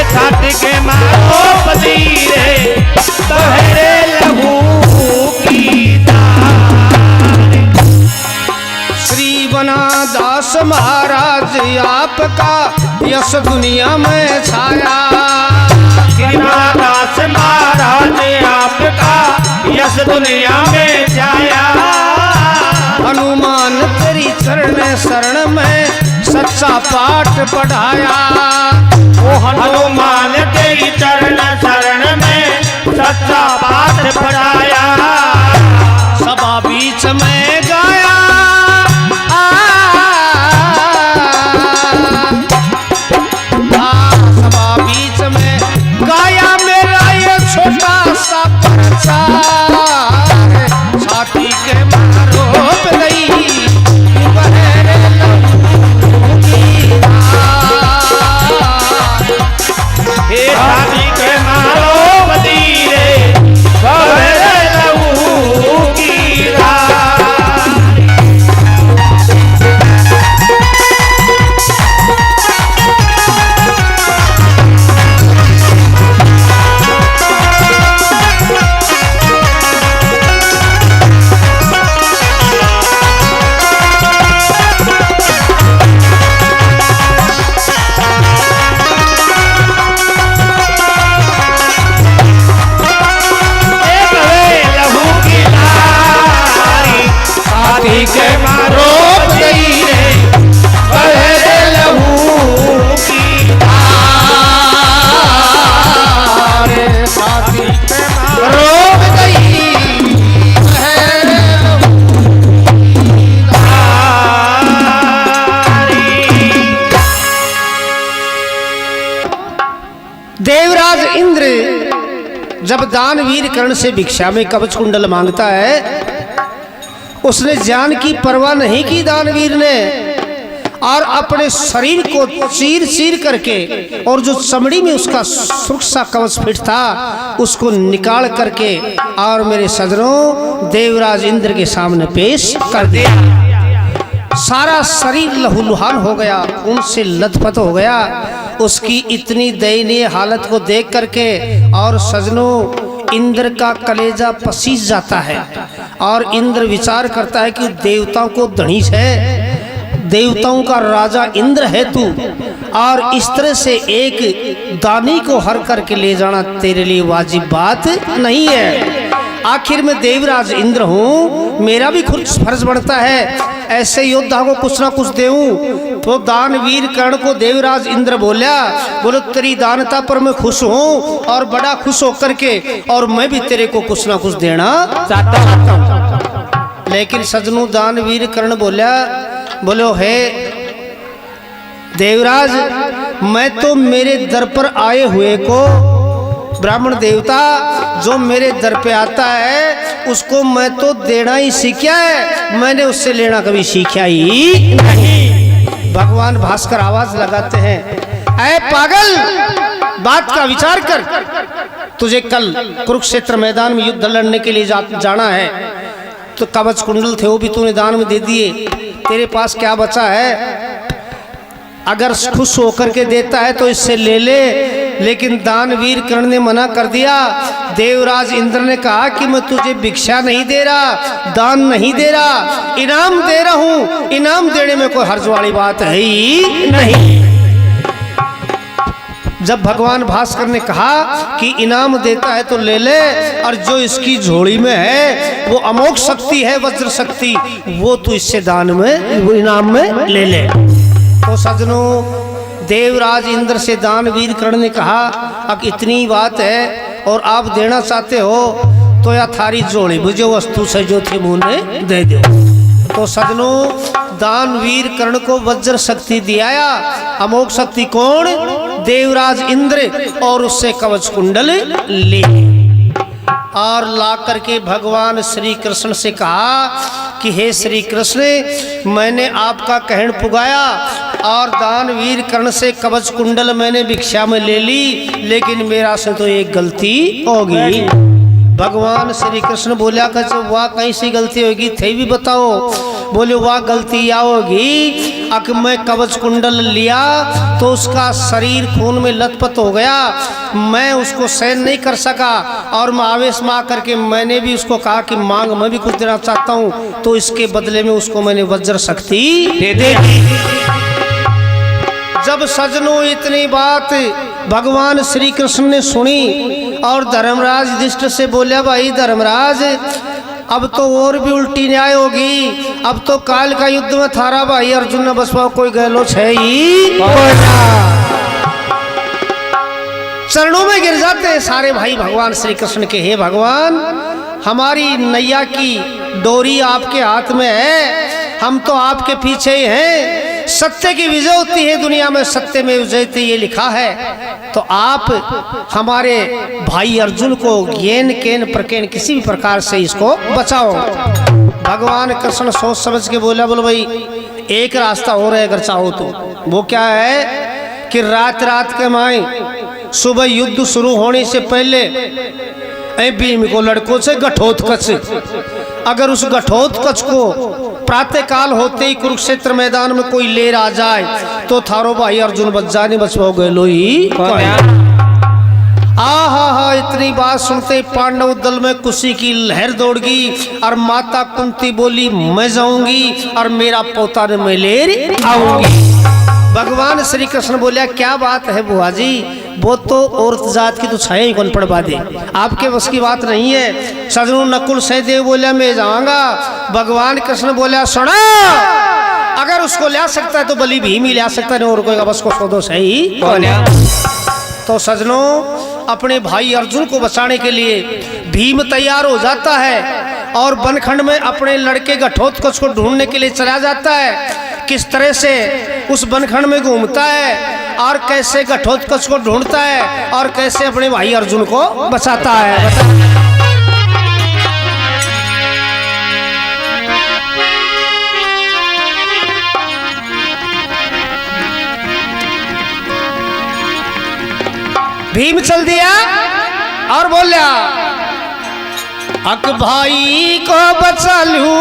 छाती के मारो पतीरे बहरे लहू की धारे। श्री बनादास महाराज आपका यश दुनिया में छाया। दास महाराज आपका यश दुनिया में छाया। हनुमान तेरी चरण शरण में सच्चा पाठ पढ़ाया। ओ हनुमान तेरी चरण शरण में सच्चा पाठ पढ़ाया। सभा बीच में गाया सभा बीच में गाया मेरा ये छोटा सा प्रचार। छाती के मारो पे गई बहरे लहू की धार। हे छाती के मारो पतीरे बहरे लहू की धारे। देवराज इंद्र जब दानवीर कर्ण से भिक्षा में कवच कुंडल मांगता है, उसने जान की परवाह नहीं की दानवीर ने, और अपने शरीर को चीर चीर करके और जो चमड़ी में उसका सुरक्षा कवच फिट था उसको निकाल करके और मेरे सजनों देवराज इंद्र के सामने पेश कर दिया। सारा शरीर लहूलुहान हो गया, उनसे लथपथ हो गया। उसकी इतनी दयनीय हालत को देख करके और सजनों इंद्र का कलेजा पसीज जाता है और इंद्र विचार करता है कि देवताओं को धनीश है, देवताओं का राजा इंद्र है तू, और इस तरह से एक दानी को हर करके ले जाना तेरे लिए वाजिब बात नहीं है। आखिर में देवराज इंद्र हूँ, मेरा भी कुछ फर्ज बनता है ऐसे योद्धा को कुछ ना कुछ देऊं। तो दानवीर कर्ण को देवराज इंद्र बोलो तेरी दानता पर मैं खुश हूँ और बड़ा खुश होकर के और मैं भी तेरे को कुछ ना कुछ देना चाहता हूँ। लेकिन सजनू दानवीर कर्ण बोलो हे देवराज, मैं तो मेरे दर पर आए हुए को ब्राह्मण देवता जो मेरे दर पे आता है उसको मैं तो देना ही सीखा है, मैंने उससे लेना कभी सीखा ही नहीं। भगवान भास्कर आवाज लगाते हैं, ऐ पागल, बात का विचार कर। तुझे कल कुरुक्षेत्र मैदान में युद्ध लड़ने के लिए जाना है, तो कवच कुंडल थे वो भी तूने दान में दे दिए, तेरे पास क्या बचा है? अगर खुश होकर के देता है तो इससे ले ले। लेकिन दानवीर कर्ण ने मना कर दिया। देवराज इंद्र ने कहा कि मैं तुझे भिक्षा नहीं दे रहा, दान नहीं दे रहा, इनाम दे रहा हूं। इनाम देने में कोई हर्ज वाली बात है ही नहीं। जब भगवान भास्कर ने कहा कि इनाम देता है तो ले ले, और जो इसकी झोली में है वो अमोघ शक्ति है, वज्र शक्ति, वो तू इससे दान में, वो इनाम में ले ले। तो सजनों देवराज इंद्र से दानवीर कर्ण ने कहा, अब इतनी बात है और आप देना चाहते हो तो या थारी जोड़ी मुझे वस्तु से जो थी मुझे दे दो। तो सजनों दानवीर कर्ण को वज्र शक्ति दिया। अमोघ शक्ति कौन? देवराज इंद्र, और उससे कवच कुंडल ले और ला करके भगवान श्री कृष्ण से कहा कि हे श्री कृष्ण, मैंने आपका कहन पुगाया और दानवीर कर्ण से कवच कुंडल मैंने भिक्षा में ले ली, लेकिन मेरा से तो एक गलती होगी। भगवान श्री कृष्ण बोला कि वाह कहीं सी गलती होगी थे भी बताओ। बोले वाह गलती या होगी अक मैं कवच कुंडल लिया तो उसका शरीर खून में लथपथ हो गया, मैं उसको सहन नहीं कर सका और मैं आवेश में आकर के मैंने भी उसको कहा कि मांग, मैं भी कुछ देना चाहता हूँ, तो इसके बदले में उसको मैंने वज्र शक्ति दे दी। जब सजनों इतनी बात भगवान श्री कृष्ण ने सुनी और धर्मराज युधिष्ठिर से बोला, भाई धर्मराज अब तो और भी उल्टी न्याय होगी, अब तो काल का युद्ध में थारा भाई अर्जुन न बस पाओ, कोई गहलोच है ही। चरणों में गिर जाते हैं सारे भाई भगवान श्री कृष्ण के। हे भगवान, हमारी नैया की डोरी आपके हाथ में है, हम तो आपके पीछे ही हैं। सत्य की विजय होती है दुनिया में, सत्य में विजयते ये लिखा है। तो आप हमारे भाई अर्जुन को येन केन प्रकेन किसी भी प्रकार से इसको बचाओ। भगवान कृष्ण सोच समझ के बोला, बोलो भाई एक रास्ता हो रहा है अगर चाहो तो। वो क्या है कि रात रात के माए सुबह युद्ध शुरू होने से पहले भीम को लड़कों से घटोत्कच, अगर उस घटोत्कच को प्रातः काल होते ही कुरुक्षेत्र मैदान में कोई लेर आ जाए तो थारो भाई अर्जुन बच जाने बचवाओगे लोही। आहा, इतनी बात सुनते पांडव दल में खुशी की लहर दौड़ गई और माता कुंती बोली मैं जाऊंगी और मेरा पोता ने मैं लेर आऊंगी। भगवान श्री कृष्ण बोलिया क्या बात है बुआ जी, वो तो औरत जात की तो छाया ही कौन पड़वा दे, आपके बस की बात नहीं है। सजनू नकुल सहदेव बोलिया मैं जाऊंगा। भगवान कृष्ण बोलिया सुना, अगर उसको ले सकता है तो बलि भीम ही ले सकता है, और कोई बस को सौदो सही। तो सजनों अपने भाई अर्जुन को बचाने के लिए भीम तैयार हो जाता है और बनखंड में अपने लड़के घटोत्कच को ढूंढने के लिए चला जाता है। किस तरह से उस बनखंड में घूमता है और कैसे घटोत्कच को ढूंढता है और कैसे अपने भाई अर्जुन को बचाता है। भीम चल दिया और बोलिया अक भाई को बचा लूं,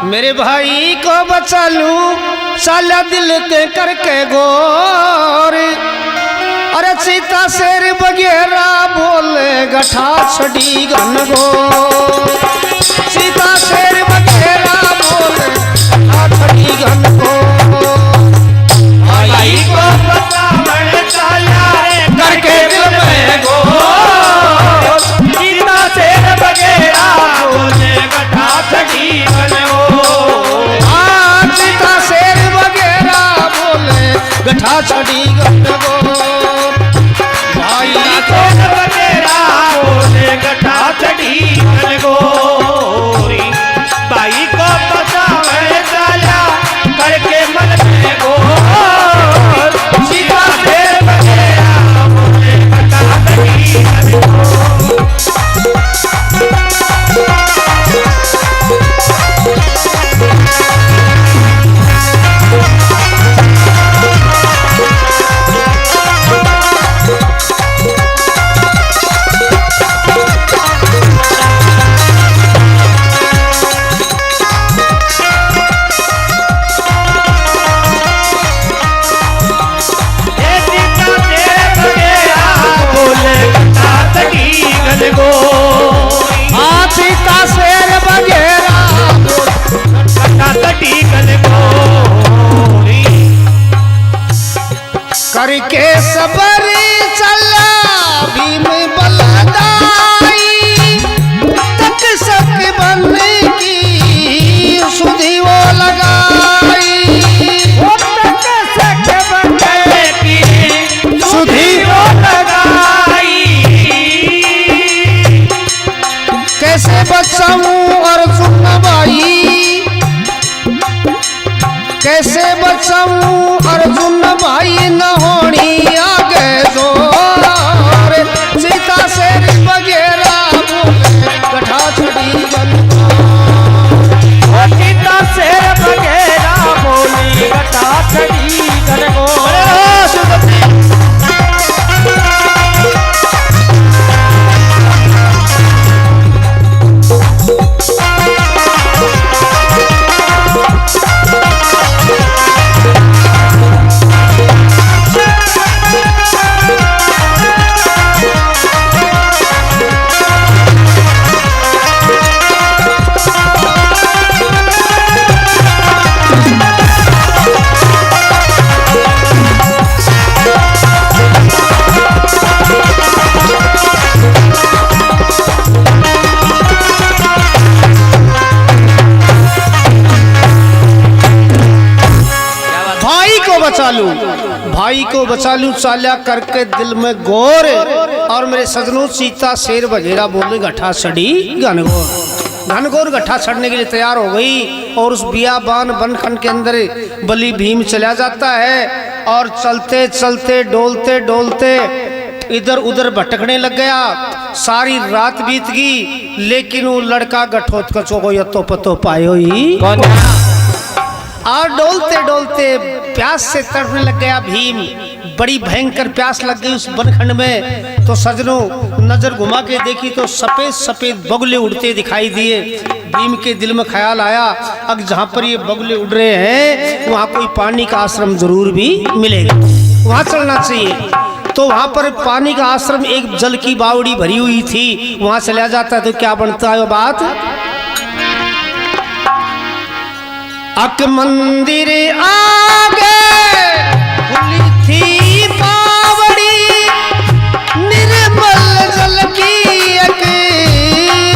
मेरे भाई को बचा लूं, साला दिल ते करके गोर, अरे सीता शेर बगेरा बोले गठा छड़ी घन गो, सीता शेर बगेरा बोले गठा छड़ी घन गो, भाई को बचावन साला करके दिल में गो, सीता शेर बगेरा बोले गठा छड़ी घन गो, सीता शेर बगेरा बोले गठा छड़ी घन गो, भाई को बगेरा बोले गठा छड़ी घन गो, भाई को बचावन साला करके मन में गो, सीता शेर बगेरा बोले गठा छड़ी घन गो। सीता शेर बगेरा करके सबर चला भीम बलदाई, तक सक बनने की सुधी वो लगाई, तक सक बनने की सुधी वो लगाई, कैसे बचाऊं अर्जुन भाई, कैसे बचाऊं अर्जुन भाई न होनी आगे जोर, सीता शेर बगेरा बोले गठा छड़ी घन गो, सीता शेर बगेरा बोली गठा छड़ी घन गो। भाई को बचा लूं चाल्या करके दिल में गोर, और मेरे सजनों सीता शेर बगेरा बोले गठा छड़ी घनघोर। घनघोर गठा छड़ने के लिए तैयार हो गई और उस बियाबान बनखंड के अंदर बलि भीम चला जाता है और चलते चलते डोलते डोलते इधर उधर भटकने लग गया। सारी रात बीत गई लेकिन वो लड़का घटोत्कचों को यतो पतो पायो ही कौन? और डोलते डोलते प्यास से तड़पने लग गया भीम। बड़ी भयंकर प्यास लग गई उस बनखंड में। तो सजनों नजर घुमा के देखी तो सफेद सफेद बगुले उड़ते दिखाई दिए। भीम के दिल में ख्याल आया अब जहाँ पर ये बगुले उड़ रहे हैं वहाँ कोई पानी का आश्रम जरूर भी मिलेगा, वहाँ चलना चाहिए। तो वहाँ पर पानी का आश्रम एक जल की बावड़ी भरी हुई थी, वहाँ चला जाता है तो क्या बनता है वो बात। अक मंदिर आगे खुली थी बावड़ी, निर्मल जल की एक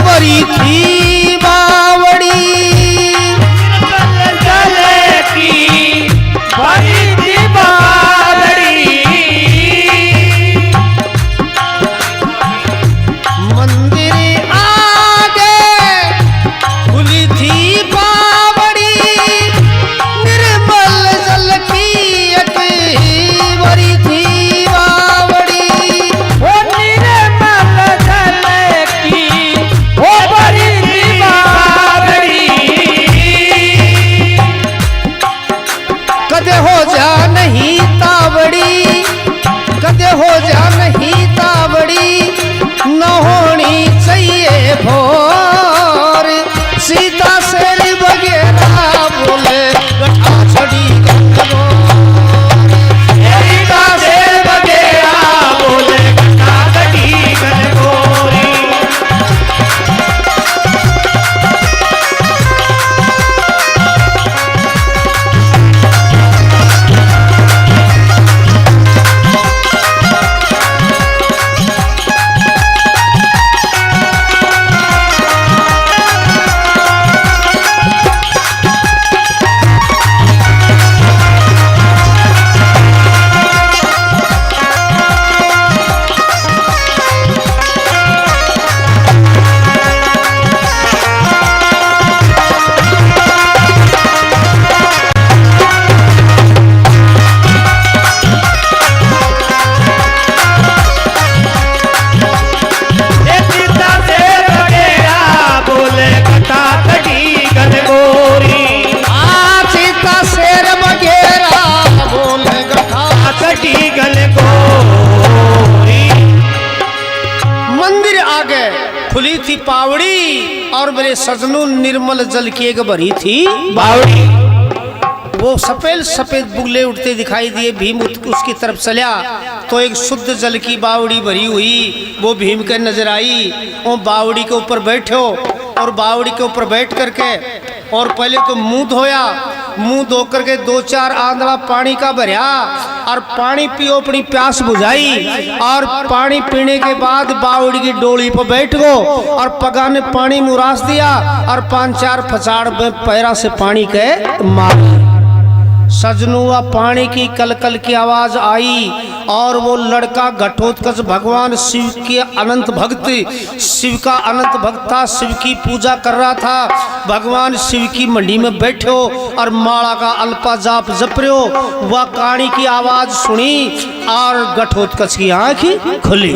बड़ी थी बावड़ी। निर्मल जल की बड़ी थी बावड़ी। मंदिर आगे सजनों निर्मल जल की एक भरी थी बावड़ी। वो सफेद सफेद बुगले उठते दिखाई दिए। भीम उसकी तरफ चला तो एक शुद्ध जल की बावड़ी भरी हुई वो भीम के नजर आई। वो बावड़ी के ऊपर बैठो और बावड़ी के ऊपर बैठ करके और पहले तो मुंह धोया। मुंह धो करके 2-4 आंधड़ा पानी का भरा और पानी पियो, अपनी प्यास बुझाई। और पानी पीने के बाद बावड़ी की डोली पर बैठ गो और पगा ने पानी मुरास दिया और 5-4 फचाड़ में पैरा से पानी के मार। सजनुआ पानी की कलकल की आवाज आई और वो लड़का घटोत्कच भगवान शिव के अनंत भक्त, शिव का अनंत भक्त था, शिव की पूजा कर रहा था। भगवान शिव की मंडी में बैठो और माला का अल्पा जाप जप रहे हो। वह कहानी की आवाज सुनी और घटोत्कच की आंख खुली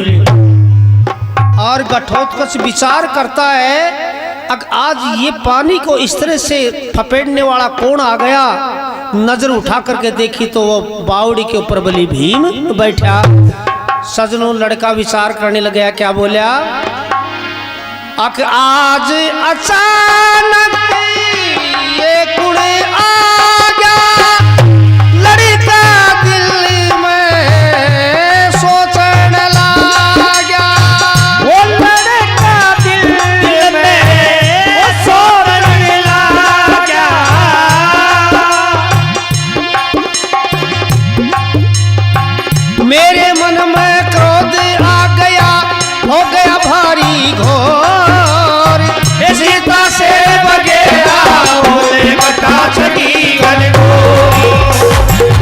और घटोत्कच विचार करता है आज ये पानी को इस तरह से फपेड़ने वाला कौन आ गया। नजर उठा करके देखी तो वो बावड़ी के ऊपर बलि भीम बैठा। सजनों लड़का विचार करने लगा, क्या बोला आज अचानक ये कुड़ आ गया लड़का दिल में सोचने लगा। वो लड़का दिल में सोचने लगा। मेरे मन में क्रोध आ गया, हो गया भारी घोर। सीता से बगेरा बोले कटा छठी गन को।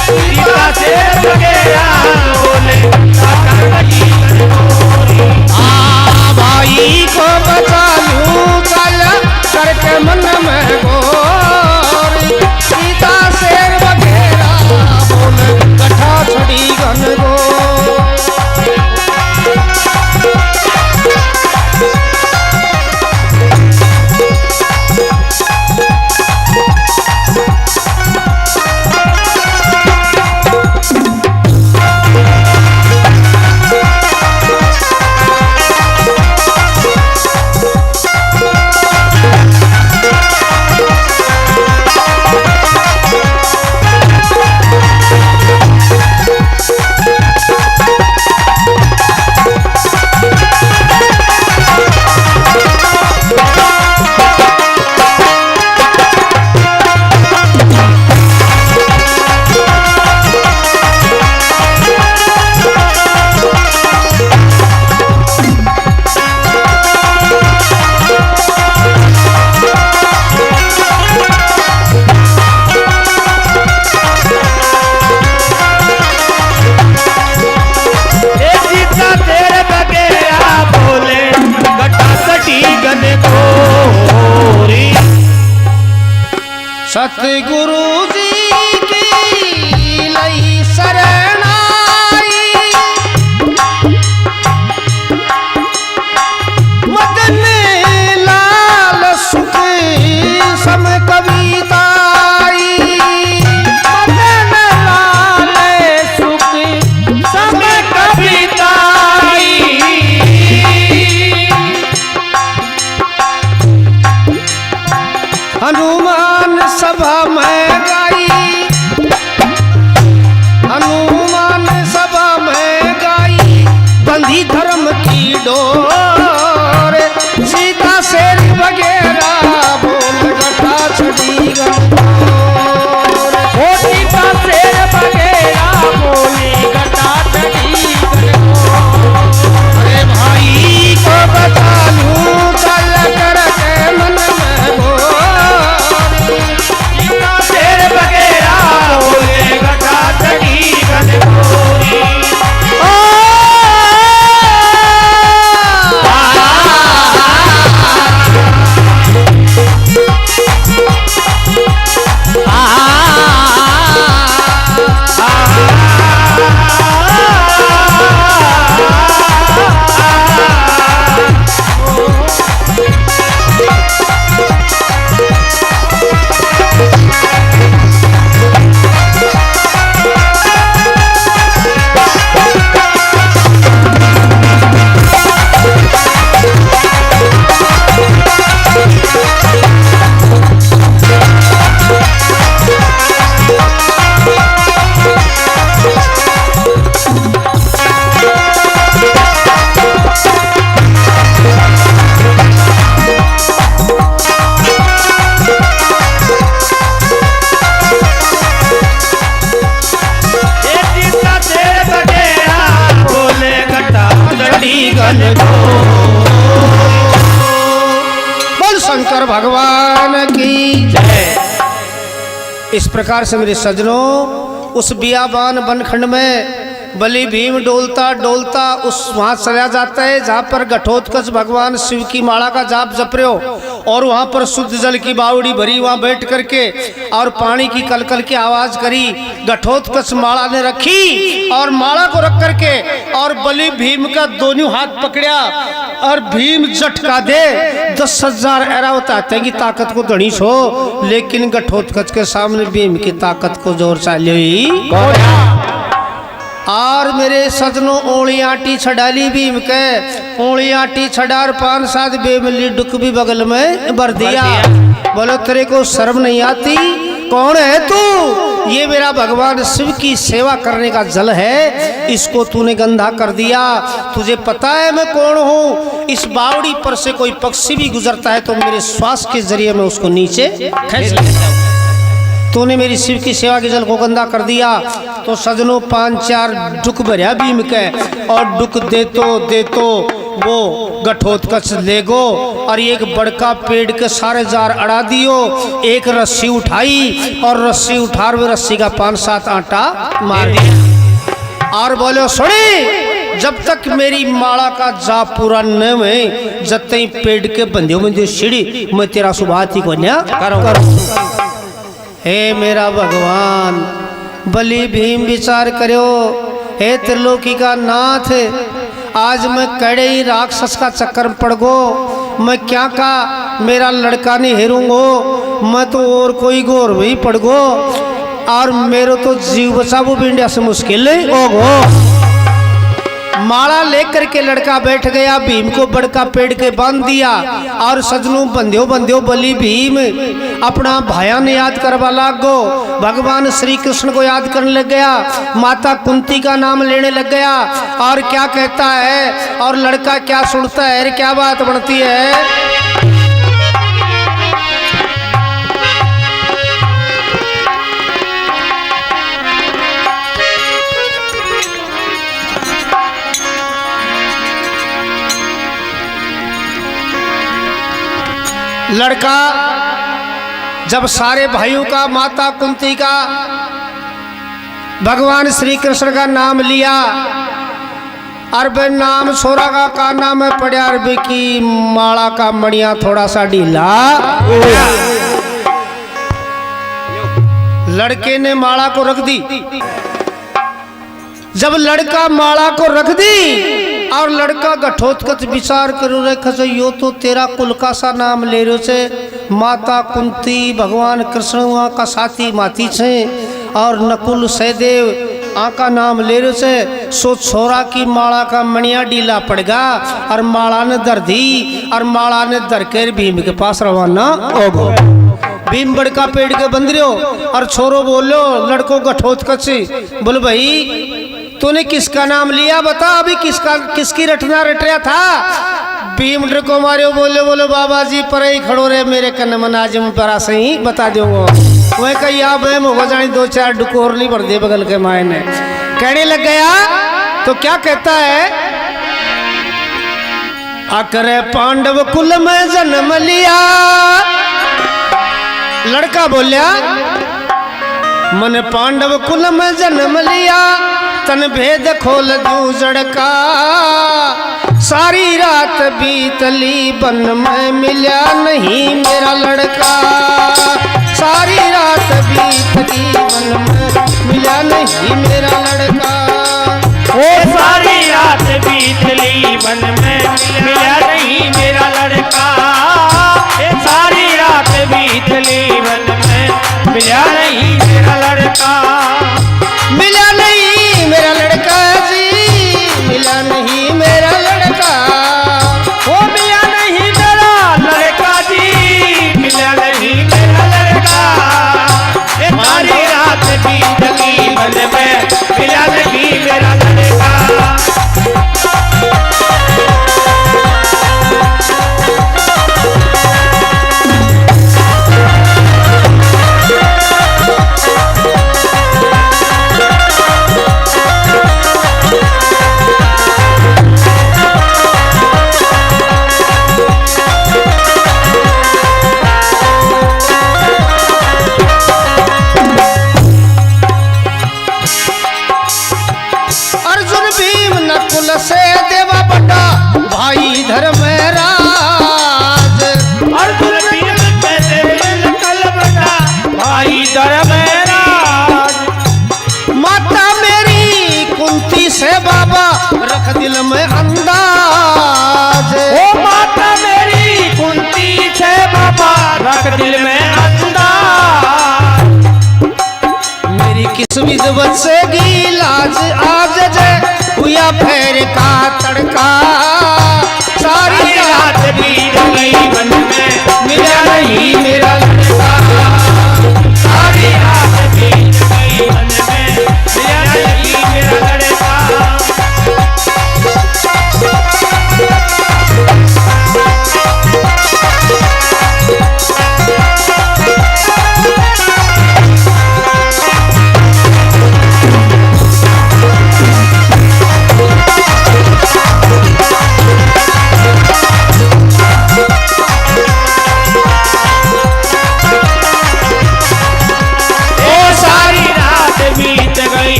सीता से बगेरा बोले कटा छठी गन को। भाई को बचा लूं चल करके मन में घोर। सीता से बगेरा बोले कटा छठी गन को। सतगुरु जी की लई शरणाई मदन लाल सुख सम कविताई। मदन लाल सुख सम कविताई। हनुमान सभा में गाई, हनुमान सभा में गाई बंधी धर्म की डोर। सीता शेर वगैरह बोल कटा छठी गन को। सीता शेर वगैरह बोले कटा छठी गन को। अरे भाई को बता लूं चल कर के मन में घोर। सीता से भगवान की जय। इस प्रकार से मेरे सज्जनों उस बियाबान बनखंड में बलि भीम डोलता डोलता उस वहां चला जाता है जहां पर घटोत्कच भगवान शिव की माला का जाप जप रहे हो और वहां पर शुद्ध जल की बावड़ी भरी वहां बैठ करके और पानी की कलकल की आवाज करी। घटोत्कच माला ने रखी और माला को रख करके और बलि भीम का दोनों हाथ पकड़ा और भीम झटका दे 10,000 ऐरावत की ताकत को धनी छो, लेकिन घटोत्कच के सामने भीम की ताकत को जोर चाली और मेरे सजनों ओली आटी छडाली भीम के ओली आटी छडार 5-7 बेमली डुक भी बगल में भर दिया। बोलो तेरे को शर्म नहीं आती? कौन है तू? ये मेरा भगवान शिव की सेवा करने का जल है, इसको तूने गंदा कर दिया। तुझे पता है मैं कौन हूँ? इस बावड़ी पर से कोई पक्षी भी गुजरता है तो मेरे श्वास के जरिए मैं उसको नीचे खींच लेता हूँ। तूने मेरी शिव की सेवा के जल को गंदा कर दिया। तो सजनों 5-4 डुक भरिया भीम के और डुक देतो वो घटोत्कच ले गो और एक बड़का पेड़ के सारे जार अड़ा दियो। एक रस्सी उठाई और रस्सी उठा वे रस्सी का 5-7 आटा मार दिया और बोलो सुनी, जब तक मेरी माला का जाप पूरा न हुए जब तक पेड़ के बंधे सीढ़ी मैं तेरा सुभाती को न्या करूँ। हे मेरा भगवान बलि भीम विचार करो, हे त्रिलोकी का नाथ, आज मैं कड़े ही राक्षस का चक्कर में पड़ गो। मैं क्या का मेरा लड़का नहीं हेरूंगो, मैं तो और कोई गोर भी पड़ गो और मेरे तो जीव बचाबो भी इंडिया से मुश्किल हो गो। माला लेकर के लड़का बैठ गया, भीम को बड़का पेड़ के बांध दिया और सजनों बंध्यो बलि भीम अपना भाया ने याद करवा लाग गो। भगवान श्री कृष्ण को याद करने लग गया, माता कुंती का नाम लेने लग गया और क्या कहता है और लड़का क्या सुनता है, क्या बात बनती है। लड़का जब सारे भाइयों का, माता कुंती का, भगवान श्री कृष्ण का नाम लिया और बे नाम छोरा का नाम है पड़ा अरबे की माला का मणिया थोड़ा सा ढीला। लड़के ने माला को रख दी। जब लड़का माला को रख दी और लड़का घटोत्कच विचार करो रे यो तो तेरा कुल का सा नाम ले रहे से, माता कुंती भगवान कृष्ण वहाँ का साथी माती छे और नकुल सहदेव आका नाम ले रहे से, सो छोरा की माला का मणिया ढीला पड़गा और माला ने धर दी और माला ने धर कर भीम के पास रवाना हो गो। भीम बड़का पेड़ के बंद रहो और छोरो बोलो लड़को घटोत्कच, बोल भाई तूने किसका नाम लिया बता, अभी किसकी रटना रट रहा था। भीम डर को मारे बोले बाबा जी पर ही खड़ो रहे मेरे कन्न मनाज में परा सही बता दूंगा। वह कही आप हो जानी 2-4 डुकोर नहीं भर दे बगल के माए ने कहने लग गया। तो क्या कहता है, अकरे पांडव कुल में जन्म लिया। लड़का बोलिया मन पांडव कुल में जन्म लिया, तन भेद खोल दूं जड़का, सारी रात बीतली बन में मिला नहीं मेरा लड़का, सारी रात बीतली बन में मिला नहीं मेरा लड़का। ओ सारी रात बीतली बन में मिला नहीं मेरा लड़का, सारी रात बीतली बन में मिला नहीं मेरा लड़का, मिला नहीं मेरा लड़का जी, मिला नहीं मेरा लड़का, वो मिला नहीं मेरा लड़का जी, मिला नहीं मेरा लड़का, सारी रात बीतली बन में मिला नहीं मेरा लड़का। में अंदाज। ओ माता मेरी कुंती से बाबा रख दिल में अंदाज। मेरी किस्मत बचेगी लाज आज जय हुआ फेर का तड़का। सारी रात बीत गई वन में मिला नहीं मेरा लड़का। सारी रात बीत गई वन में मिला नहीं मेरा लड़का।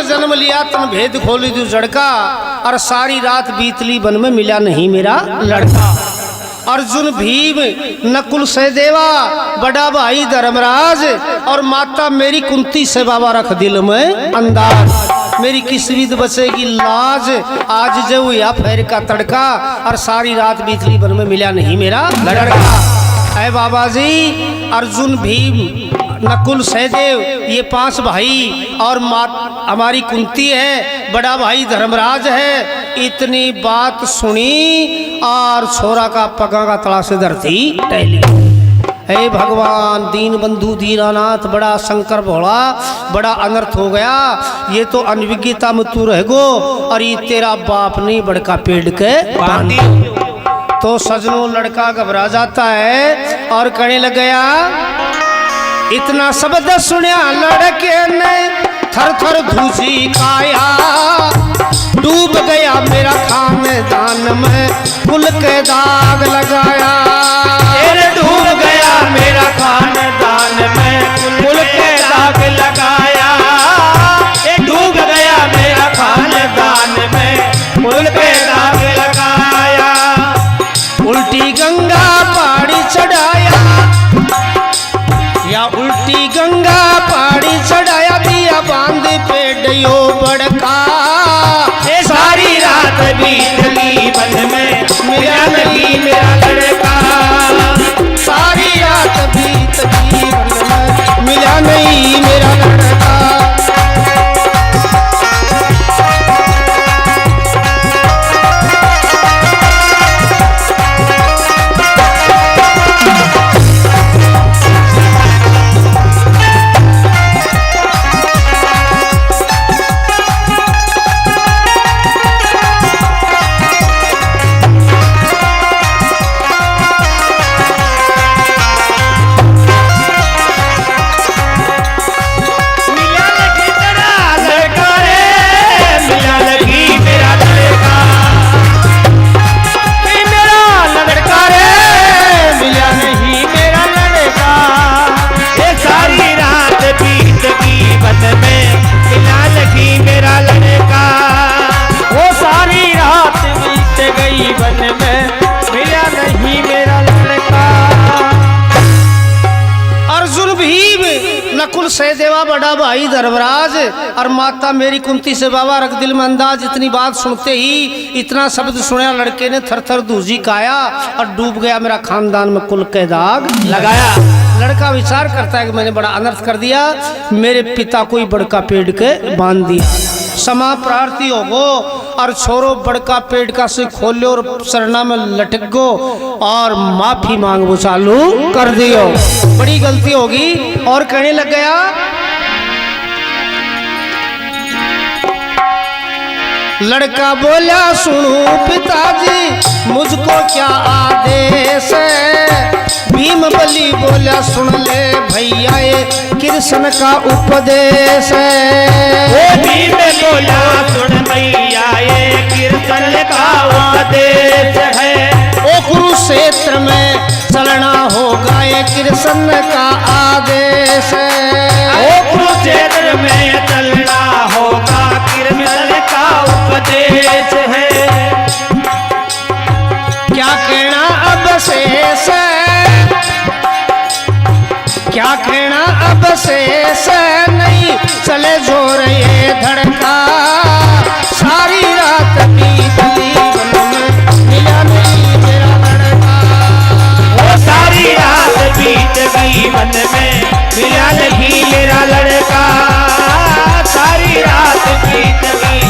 जन्म लिया तन भेद खोली तू जड़का। और सारी रात बीतली वन में मिला नहीं मेरा लड़का। अर्जुन भीम नकुल सहदेवा बड़ा भाई धर्मराज और माता मेरी कुंती से बाबा रख दिल में अंदाज। मेरी किस्मत बचेगी लाज आज जो हुआ फेर का तड़का। और सारी रात बीतली वन में मिला नहीं मेरा लड़का। है बाबा जी अर्जुन भीम नकुल सहदेव ये 5 भाई और मात हमारी कुंती है, बड़ा भाई धर्मराज है। इतनी बात सुनी और छोरा का पगा का तला से धरती टहली। हे भगवान दीन बंधु दीनानाथ बड़ा शंकर भोला बड़ा अनर्थ हो गया। ये तो अनविज्ञता में तू रह गो और ये तेरा बाप नहीं बड़का पेड़ के बांधी। तो सजनों लड़का घबरा जाता है और कहने लग गया इतना शब्द सुनिया लड़के ने थर थर धूसी काया। डूब गया मेरा खानदान में कुल के दाग लगाया। डूब गया मेरा खानदान में कुल के दाग लगाया। डूब गया मेरा खानदान में कुल के दाग लगाया। उल्टी गंगा पहाड़ी चढ़ाया या उल्टी गंगा पहाड़ी चढ़ाया दिया बांध पेड़ियो बड़का। सारी रात बीत गई वन में मिला नहीं मेरा लड़का। सारी रात बीत गई वन में मिला नहीं मेरा लड़का। नकुल सहदेवा बड़ा भाई धर्मराज और माता मेरी कुंती से बाबा रख दिल में अंदाज। इतनी बात सुनते ही इतना शब्द सुना लड़के ने थर थर धूजी काया और डूब गया मेरा खानदान में कुल के दाग लगाया। लड़का विचार करता है कि मैंने बड़ा अनर्थ कर दिया, मेरे पिता को ही बड़का पेड़ के बांध दिया। समा प्रार्थी हो गो और छोरो बड़का पेड़ का से खोलो और सरना में लटक गो और माफी मांगो चालू कर दियो। बड़ी गलती होगी और कहने लग गया लड़का बोला सुनो पिताजी मुझको क्या आदेश है। भीम बली बोला सुन ले भैया ये कृष्ण का उपदेश है। भीम बोला सुन भैया ये कृष्ण का उपदेश है। ओ कुरुक्षेत्र में चलना होगा ये कृष्ण का आदेश है। ओ कुरुक्षेत्र में चलना होगा कृष्ण का उपदेश है। क्या कहना अब शेष है, क्या कहना अब बसे से नहीं चले जोर ये धड़का सारी रात बीत ली वन में मिला नहीं मेरा लड़का वो सारी रात बीत गई वन में मिला नहीं मेरा लड़का सारी रात बीत गई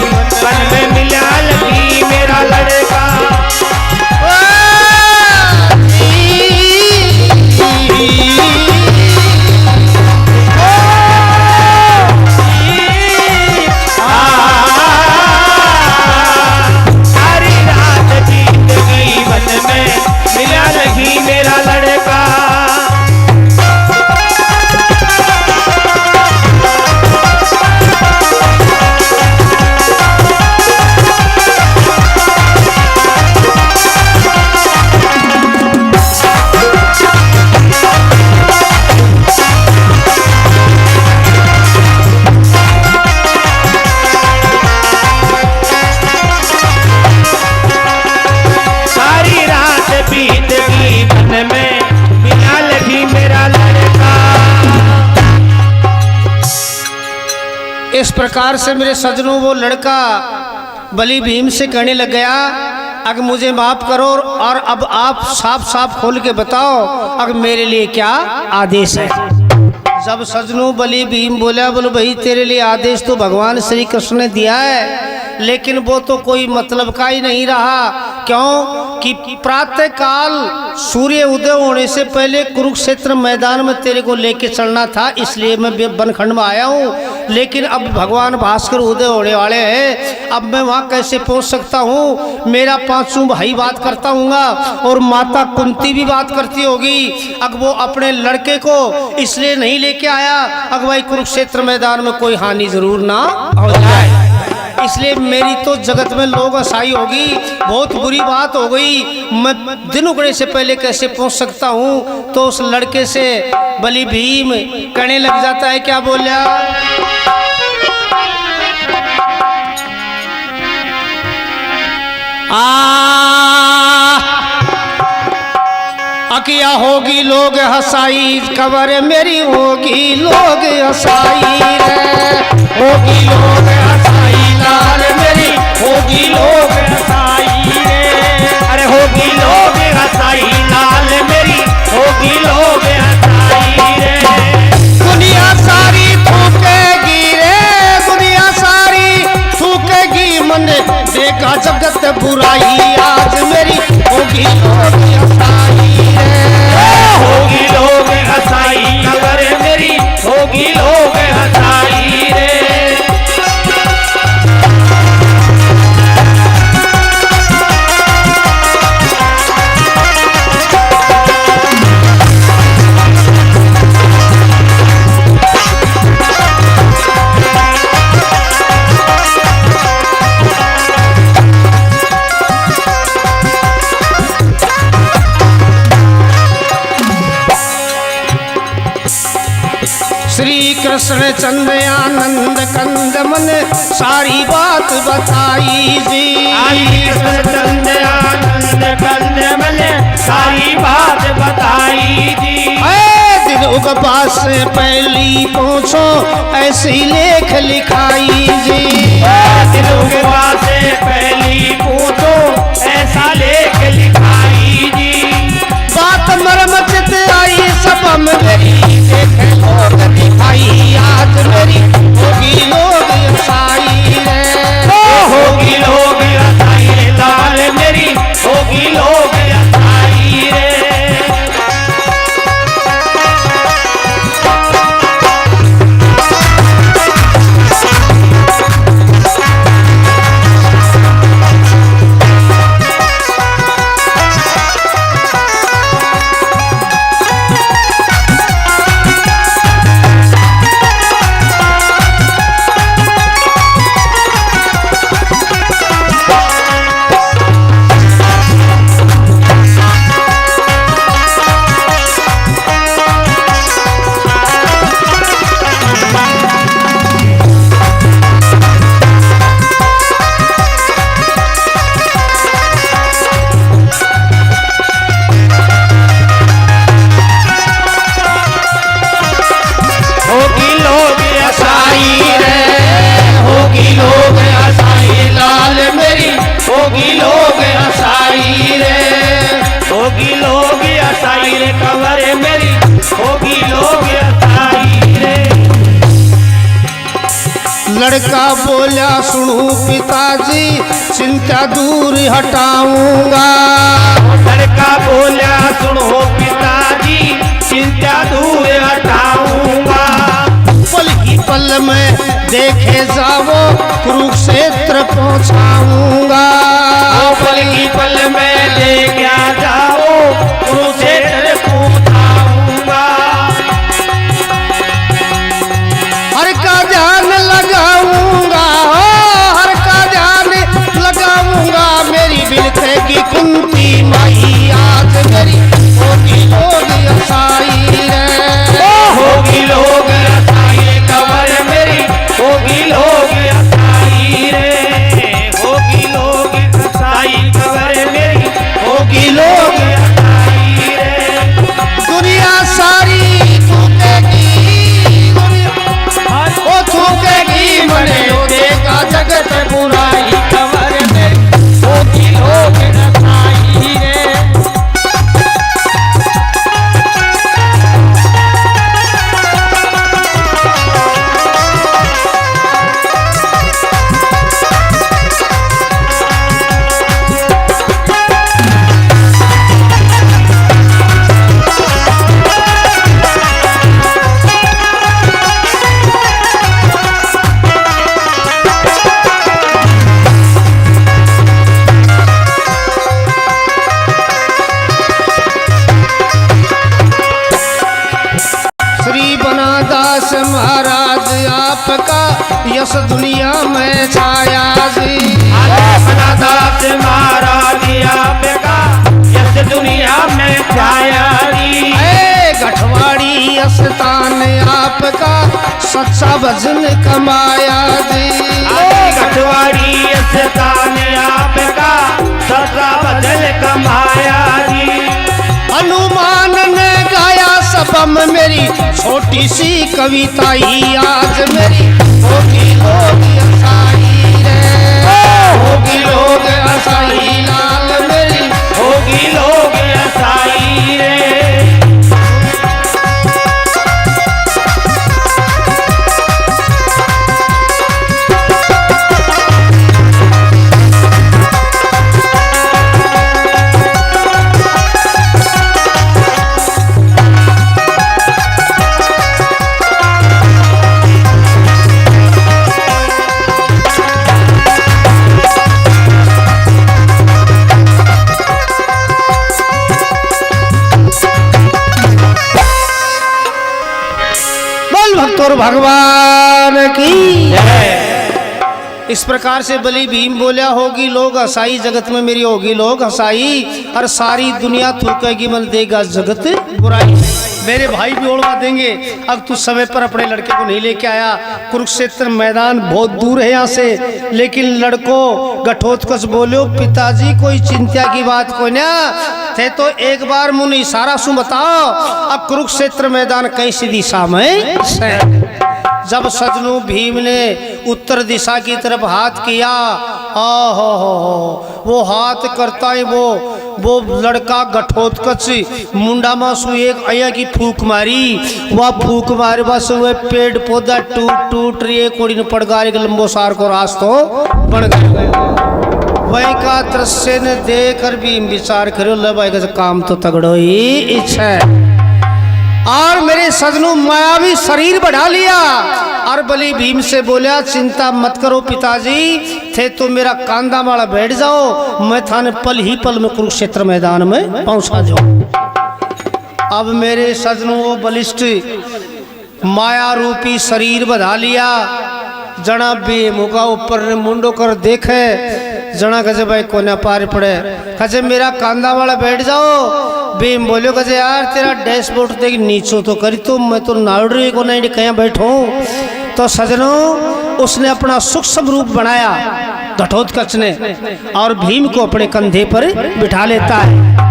वन में मिला नहीं मेरा लड़का सारी रात बीत गई वन में मिला नहीं मेरा लड़का सारी रात बीत गई वन में मिला नहीं मेरा लड़का इस प्रकार से मेरे सजनों वो लड़का बलि भीम से कहने लग गया अगर मुझे माफ करो और अब आप साफ साफ खोल के बताओ अगर मेरे लिए क्या आदेश है। जब सजनों बलि भीम बोला बोलो भाई तेरे लिए आदेश तो भगवान श्री कृष्ण ने दिया है लेकिन वो तो कोई मतलब का ही नहीं रहा। क्यों कि प्रातः काल सूर्य उदय होने से पहले कुरुक्षेत्र मैदान में तेरे को लेके चलना था इसलिए मैं बनखंड में आया हूँ। लेकिन अब भगवान भास्कर उदय होने वाले हैं अब मैं वहाँ कैसे पहुँच सकता हूँ। मेरा पांचों भाई बात करता हूँगा और माता कुंती भी बात करती होगी। अब वो अपने लड़के को इसलिए नहीं लेके आया अगर भाई कुरुक्षेत्र मैदान में कोई हानि जरूर ना हो जाए इसलिए मेरी तो जगत में लोग हंसाई होगी बहुत बुरी बात हो गई। मैं दिन उगने से पहले कैसे पहुंच सकता हूं। तो उस लड़के से बलि भीम कहने लग जाता है क्या बोला अकिया होगी लोग हंसाई खबर मेरी होगी लोग हंसाई रे होगी लोग हंसाई लाल मेरी होगी लोग हंसाई रे अरे होगी लोग हंसाई लाल मेरी होगी लोग हंसाई रे दुनिया सारी थूकेगी रे दुनिया सारी थूकेगी मन देखा जगत बुराई आज मेरी होगी लोग हंसाई होगी लोग हंसाई खबर मेरी होगी लोग हंसाई रे श्री कृष्ण चंद्र आनंद कंद मन सारी बात बताई जी चंद आनंद कंद मैंने सारी बात बताई थी दिन उगपा से पहली पहुँचो ऐसी लेख लिखाई जी दिन उगपा से पहली पूछो ऐसा लेख लिखाई जी बात मरम चित आई सब मेरी देख लोग दिखाई आज मेरी होगी लोग हंसाई रे होगी लोग हंसाई रे लाल मेरी होगी लोग हंसाई रे लड़का बोला सुनो पिताजी चिंता दूर हटाऊंगा। लड़का बोला सुनो पिताजी चिंता दूर हटाऊंगा। पल ही पल में देखे जाओ कुरुक्षेत्र पहुंचाऊंगा। पल की पल में लेके जाओ कुरुक्षेत्र पहुंचाऊंगा। हर का ध्यान लगाऊंगा, हर का ध्यान लगाऊंगा। मेरी बिलखेगी कुंती माई आज मेरी होगी लोग असाई रे। होगी लोग असाई कबर मेरी होगी लोग असाई रे। होगी लोग असाई कबर मेरी होगी लोग असाई रे। दुनिया सारी थूकेगी, ओ थूकेगी मने देगा जगत बुराई कबर मेरी होगी लोग असाई रे। श्री बनादास महाराज आपका यश दुनिया में छाया जी। दास महाराज आपका यश दुनिया में छाया जी। गठवाड़ी स्थान आपका सच्चा भजन कमाया जी। गठवाड़ी स्थान आपका सच्चा भजन कमाया जी। हनुमान ने गाया सबम मेरी छोटी सी कविता ही आज मेरी होगी लोग असाई रे। होगी लोग असाई लाल मेरी होगी लोग असाई रे। भक्तों भगवान की इस प्रकार से बलि भीम बोला होगी लोग हसाई जगत में मेरी होगी लोग हसाई और सारी दुनिया थूकेगी मल देगा जगत बुराई। मेरे भाई भी ओढ़वा देंगे। अब तू समय पर अपने लड़के को नहीं लेके आया। कुरुक्षेत्र मैदान बहुत दूर है यहाँ से, लेकिन लड़को घटोत्कच बोलो पिताजी कोई चिंता की बात कोई ना थे तो एक बार मुन इशारा सु बताओ अब कुरुक्षेत्र मैदान कैसी दिशा में है। जब सजनू भीम ने उत्तर दिशा की तरफ हाथ किया, हो वो हाथ करता है वो लड़का घटोत्कच मुंडा मासू एक अया की फूक मारी। वह फूक मारे बस वह पेड़ पौधा टूट रही कोड़ी ने पड़ गया। एक लंबो सार को रास्तो बन गया। वही का दृश्य ने देख कर भीम विचार करो ले भाई का काम तो तगड़ो ही इच्छा है। और मेरे सजनों मायावी शरीर बढ़ा लिया और बलि भीम से बोला चिंता मत करो पिताजी थे तो मेरा कांदा वाला बैठ जाओ मैं थाने पल ही पल में कुरुक्षेत्र मैदान में पहुंचा जाऊं। अब मेरे सजनों वो बलिष्ठ माया रूपी शरीर बढ़ा लिया। जना भीम का ऊपर ने मुंडो कर देखे जना कहे भाई कोने पार पड़े कहे मेरा कांदा वाला बैठ जाओ। भीम बोलो कहे यार तेरा डैशबोर्ड देख नीचो तो करी तो मैं तो नावड़ी को नहीं कहीं बैठूं। तो सजनों उसने अपना सूक्ष्म रूप बनाया घटोत्कच ने और भीम को अपने कंधे पर बिठा लेता है।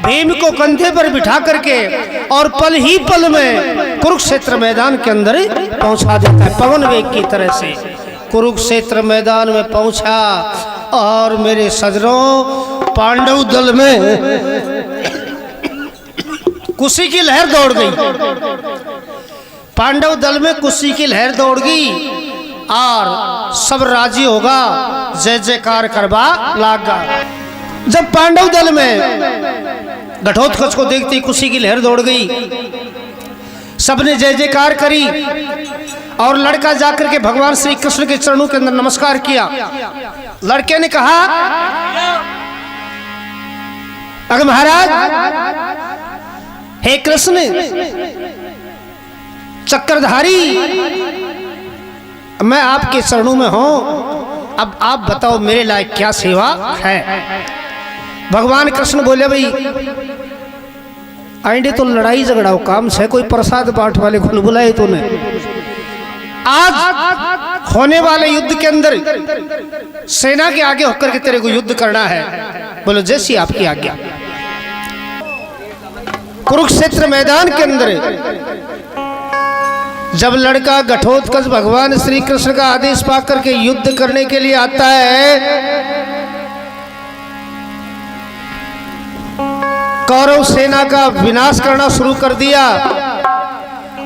भीम को कंधे पर बिठा करके और पल ही पल में कुरुक्षेत्र मैदान के अंदर पहुंचा देता है पवन वेग की तरह से। कुरुक्षेत्र मैदान में पहुंचा और मेरे सजनों पांडव दल में कुशी की लहर दौड़ गई। पांडव दल में कुशी की लहर दौड़ गई और सब राजी होगा, जय जयकार करवा लागा। जब पांडव दल में घटोत्कच को देखती खुशी की लहर दौड़ गई, सबने जय जयकार करी और लड़का जाकर के भगवान श्री कृष्ण के चरणों के अंदर नमस्कार किया। लड़के ने कहा, अगर महाराज, हे कृष्ण चक्रधारी, मैं आपके चरणों में हूं, अब आप बताओ मेरे लायक क्या सेवा है। भगवान कृष्ण बोले, भाई आइंडे तो लड़ाई झगड़ा काम से, कोई प्रसाद बांट वाले को नहीं बुलाए तूने। आज होने वाले युद्ध के अंदर सेना के आगे होकर के तेरे को युद्ध करना है। बोलो जैसी आपकी आज्ञा। कुरुक्षेत्र मैदान के अंदर जब लड़का घटोत्कच भगवान श्री कृष्ण का आदेश पाकर के युद्ध करने के लिए आता है, कौरव सेना का विनाश करना शुरू कर दिया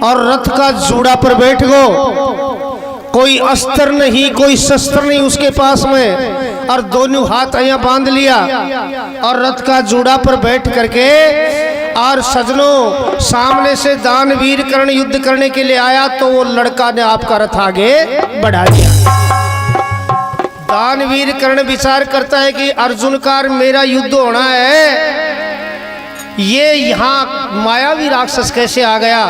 और रथ का जूड़ा पर बैठ गो। कोई अस्त्र नहीं, कोई शस्त्र नहीं उसके पास में, और दोनों हाथ यहाँ बांध लिया और रथ का जूड़ा पर बैठ करके, और सजनों सामने से दानवीर कर्ण युद्ध करने के लिए आया तो वो लड़का ने आपका रथ आगे बढ़ा दिया। दानवीर कर्ण विचार करता है कि अर्जुन का मेरा युद्ध होना है, ये यहाँ मायावी राक्षस कैसे आ गया।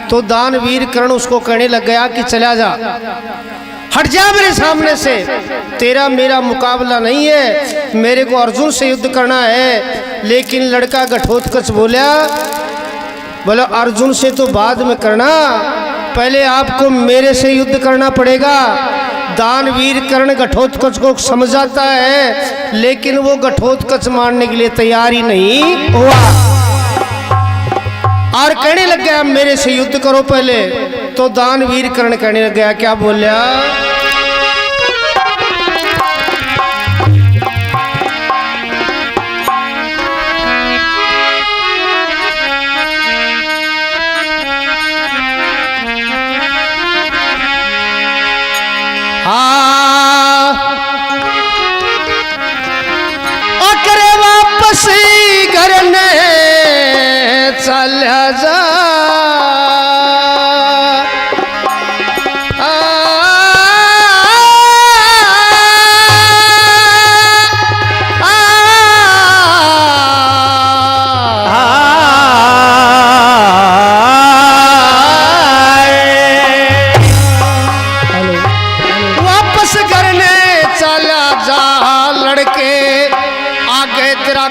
तो दानवीर कर्ण उसको कहने लग गया कि चला जा, हट जा मेरे सामने से, तेरा मेरा मुकाबला नहीं है, मेरे को अर्जुन से युद्ध करना है। लेकिन लड़का घटोत्कच बोला अर्जुन से तो बाद में करना, पहले आपको मेरे से युद्ध करना पड़ेगा। दानवीर कर्ण घटोत्कच को समझाता है, लेकिन वो घटोत्कच मारने के लिए तैयार ही नहीं हुआ और कहने लग गया मेरे से युद्ध करो पहले। तो दानवीर कर्ण कहने लग गया, क्या बोलिया, अकरे वापस घर ने चला जा,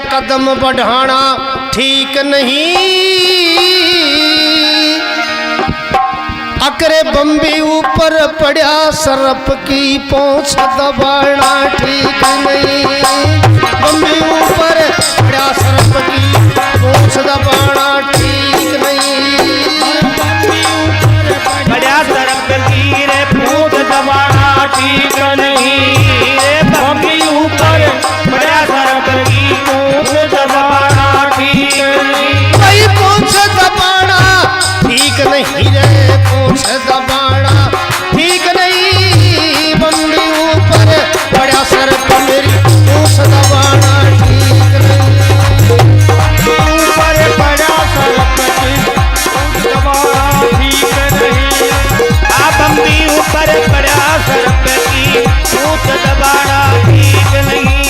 कदम बढ़ाना ठीक नहीं। अकरे बम्बी ऊपर पड़ा सरप की पोंछ दबाना ठीक नहीं। बम्बी ऊपर पड़ा सरप की पोंछ दबाना ठीक नहीं। बड़ा सरप की रे पोंछ दबाना ठीक नहीं। बम्बी ऊपर बड़ा सरप की ठीक नहीं रे, पूछ दबाना ठीक नहीं। बम्बी ऊपर बड़ा सर पर मेरी पूछ दबाना ठीक नहीं। ऊपर बड़ा सर पर दबाना ठीक नहीं। बम्बी ऊपर बड़ा सर पर पूछ दबाना ठीक नहीं।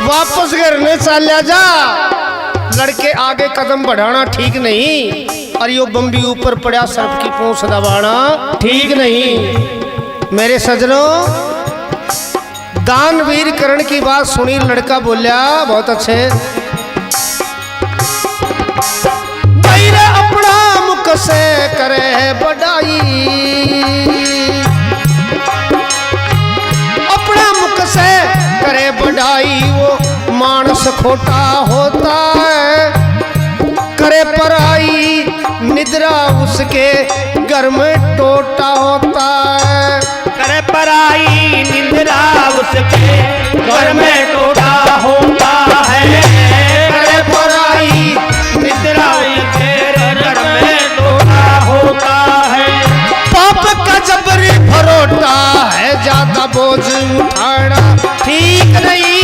वापस घर में चला जा, लड़के आगे कदम बढ़ाना ठीक नहीं। और यो बम्बी ऊपर पड़ा सर्प की पूंछ दबाना ठीक नहीं। मेरे सजनों, दानवीर कर्ण की बात सुनी, लड़का बोलिया बहुत अच्छे, अपना मुख से करे बढ़ाई, अपने मुख से करे बढ़ाई, वो मानस खोटा होता है। करे पराई निद्रा उसके घर में टोटा होता है। करे पराई निंद्रा उसके घर में टोटा होता है। करे पराई निंद्रा उसके घर में टोटा होता है। पाप का जबरी भरोटा है, ज्यादा बोझ उठाना ठीक नहीं।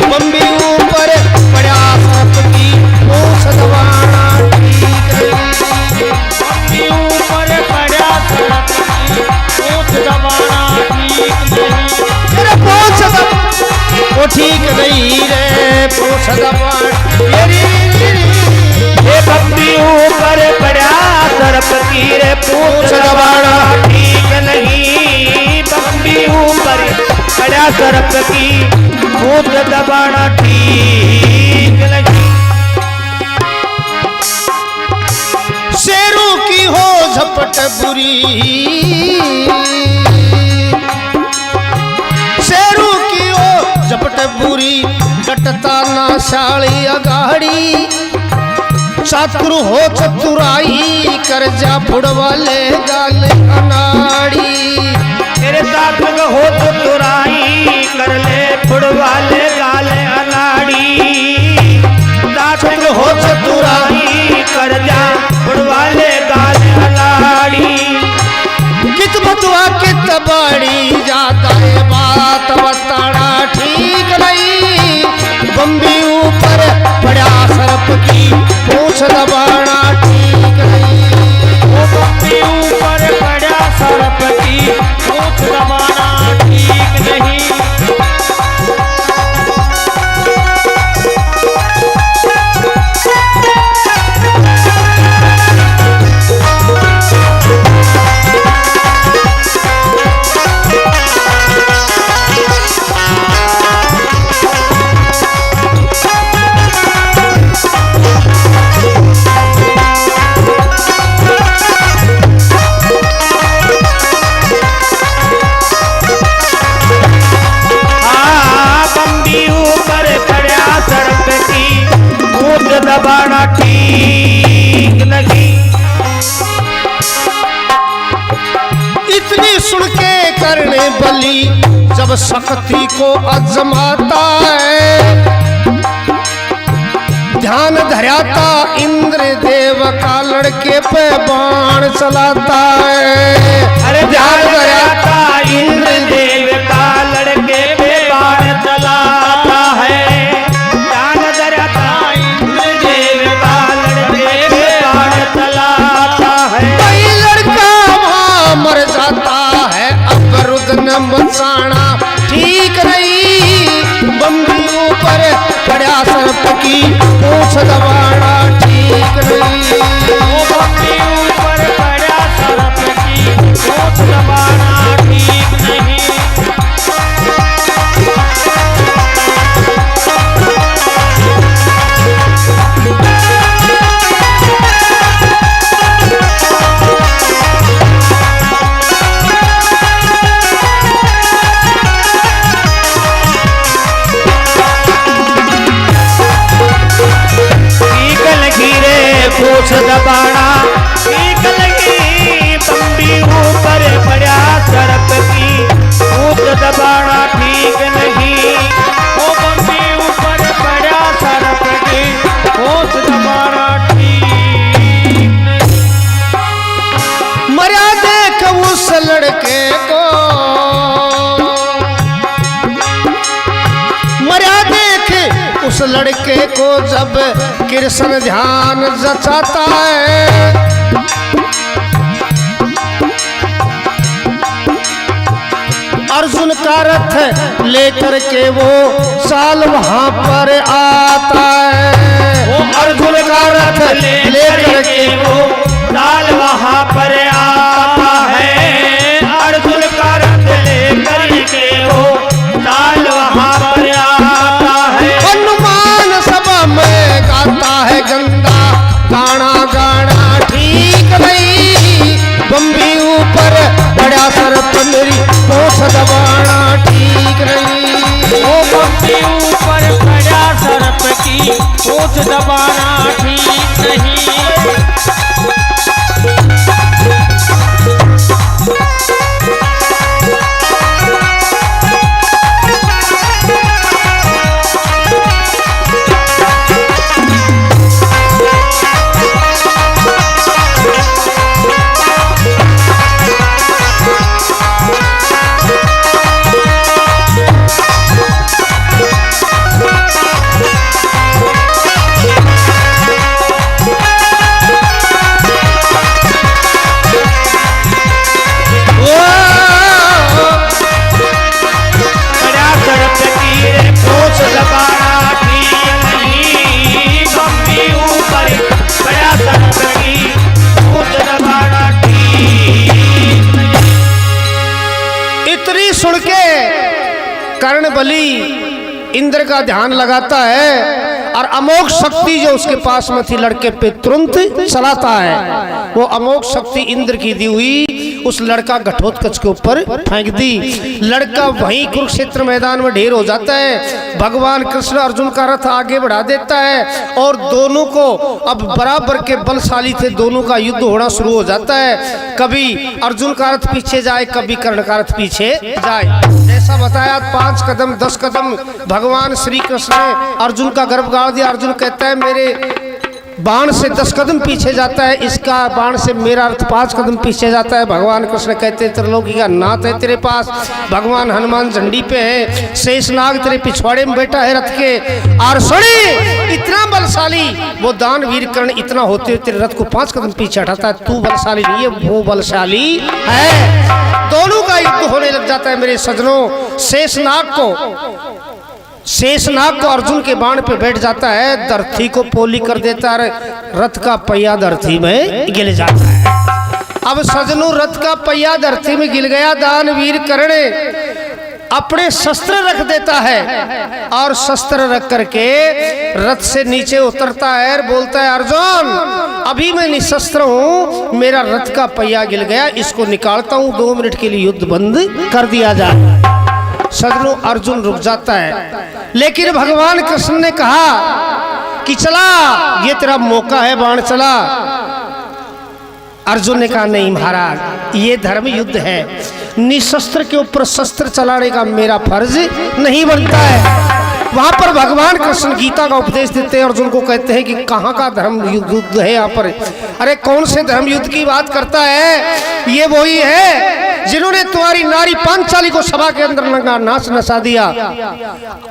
बम्बी ऊपर पड़ा सांप की पूंछ दबाना ठीक नहीं। बम्बी ऊपर पड़ा सांप की पूंछ दबाना ठीक नहीं। तेरे पूंछ दब वो ठीक नहीं रे, पूंछ दबाना ये बम्बी ऊपर पड़ा सर्प की रे पूंछ दबाना ठीक नहीं। बम्बी ऊपर पड़ा सर्प की पूंछ दबाना ठीक नहीं। शेरों की हो झपट बुरी, शेरों की हो झपट बुरी, डटता ना शाली अगाड़ी। चातुर हो चतुराई, कर जा फुड़वाले गाल अनाड़ी। तेरे साथक हो तो तुराई, कर ले फुड़वाले गाल अनाड़ी। साथक हो तो तुराई, कर जा फुड़वाले गाल अनाड़ी। कित बतवा कित बड़ी, जाता है बात बताना ठीक नहीं। बम्बी ऊपर पड़ा सर्प की पूंछ दबाना ठीक नहीं। वो बम्बी ऊपर पड़ा सर्प की पूंछ दबाना ठीक नहीं। दबाना ठीक नहीं। इतनी सुन के करने बली, जब शक्ति को अजमाता है। ध्यान धराता इंद्र देव का, लड़के पे बाण चलाता है। अरे ध्यान धराता इंद्र देव का, लड़के पे बाण चलाता है। ध्यान धराता इंद्र देव का, लड़के पे बाण चलाता है। कोई लड़का वहां मर जाता है, अब रुदन बचाना ठीक नहीं। बम्बी ऊपर पड़ा सर्प की पूंछ दबाना ठीक नहीं। वो बम्बी ऊपर पड़ा सर्प की पूंछ दबाना ठीक नहीं। पूंछ दबाना ठीक लगी। बम्बी ऊपर पड़ा सर्प की पूंछ दबाना ठीक नहीं। वो बम्बी ऊपर पड़ा सर्प की पूंछ दबाना ठीक नहीं। मरा देख उस लड़के को, मरा देख उस लड़के को, जब कृष्ण ध्यान जचाता है। अर्जुन का रथ लेकर के वो साल वहां पर आता है। वो अर्जुन का रथ लेकर के वो साल वहां पर आता है। अर्जुन का रथ लेकर के वो साल वहां पर आता है। हनुमान सभा में गाता है गंगा गाना, गाना ठीक पूछ दबाना ठीक नहीं। बड़ा शर्त की रे पूछ दबाना ठीक नहीं। मम्मी ऊपर बड़ा शर्त की पूछ दबाना ठीक नहीं। इतनी सुन के कर्ण बलि इंद्र का ध्यान लगाता है और अमोघ शक्ति जो उसके पास में थी लड़के पे तुरंत चलाता है। वो अमोघ शक्ति इंद्र की दी हुई उस लड़का घटोत्कच के ऊपर फेंक दी। लड़का वहीं कुरुक्षेत्र मैदान में ढेर हो जाता है। भगवान कृष्ण अर्जुन का रथ आगे बढ़ा देता है और दोनों को अब बराबर के बलशाली थे, दोनों का युद्ध होना शुरू हो जाता है। कभी अर्जुन का रथ पीछे जाए, कभी कर्ण का रथ पीछे जाए। जैसा बताया 5 कदम 10 कदम भगवान श्री कृष्ण ने अर्जुन का गर्भ गाड़ दिया। अर्जुन कहता है मेरे बाण से 10 कदम पीछे जाता है, इसका बाण से मेरा अर्थ 5 कदम पीछे जाता है। भगवान कृष्ण कहते हैं त्रिलोकी का नाथ है तेरे पास। भगवान हनुमान झंडी पे है, शेषनाग तेरे पिछवाड़े में बैठा है रथ के। और सुनी इतना बलशाली वो दानवीर कर्ण इतना होते हुए तेरे रथ को 5 कदम पीछे हटाता है। तू बलशाली नहीं है, वो बलशाली है। दोनों का युद्ध होने लग जाता है मेरे सजनों। शेषनाग को अर्जुन के बाण पे बैठ जाता है, धरती को पोली कर देता है, रथ का पहिया धरती में गिर जाता है। अब सजनों रथ का पहिया धरती में गिर गया। दानवीर कर्ण अपने शस्त्र रख देता है और शस्त्र रख करके रथ से नीचे उतरता है और बोलता है अर्जुन अभी मैं निशस्त्र हूँ, मेरा रथ का पहिया गिर गया, इसको निकालता हूँ, 2 मिनट के लिए युद्ध बंद कर दिया जाए। सजनों अर्जुन रुक जाता है, लेकिन भगवान कृष्ण ने कहा कि चला ये तेरा मौका है, बाण चला। अर्जुन ने कहा नहीं महाराज, ये धर्म युद्ध है, निशस्त्र के ऊपर शस्त्र चलाने का मेरा फर्ज नहीं बनता है। वहां पर भगवान कृष्ण गीता का उपदेश देते हैं, अर्जुन को कहते हैं कि कहाँ का धर्म युद्ध है यहाँ पर। अरे कौन से धर्म युद्ध की बात करता है? ये वही है जिन्होंने तुम्हारी नारी पांचाली को सभा के अंदर नाच नचा दिया,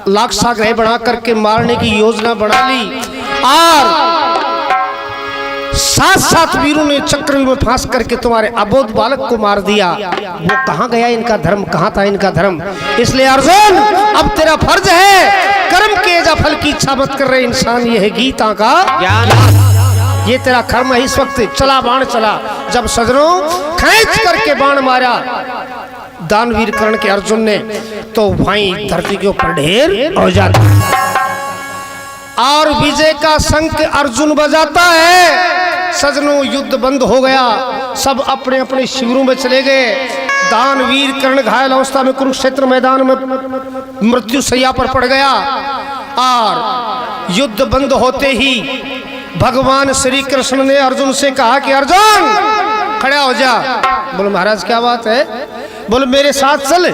लाक्षागृह बना करके मारने की योजना बना ली और 7 वीरों ने चक्र में फांस करके तुम्हारे अबोध बालक को मार दिया। वो कहाँ गया इनका धर्म, कहाँ था इनका धर्म? इसलिए अर्जुन अब तेरा फर्ज है, कर्म के जा फल की इच्छा मत कर रहे इंसान, ये है गीता का ज्ञान, ये तेरा कर्म है। इस वक्त चला बाण चला। जब सजनों खींच करके बाण मारा दानवीर कर्ण के अर्जुन ने, तो वहीं धरती के ऊपर ढेर हो जाता और विजय का शंख अर्जुन बजाता है। सजनों युद्ध बंद हो गया, सब अपने अपने शिविरों में चले गए। दानवीर कर्ण घायल अवस्था में कुरुक्षेत्र मैदान में मृत्यु शैया पर पड़ गया और युद्ध बंद होते ही भगवान श्री कृष्ण ने अर्जुन से कहा कि अर्जुन खड़ा हो जा। बोले महाराज क्या बात है? बोले मेरे साथ चल,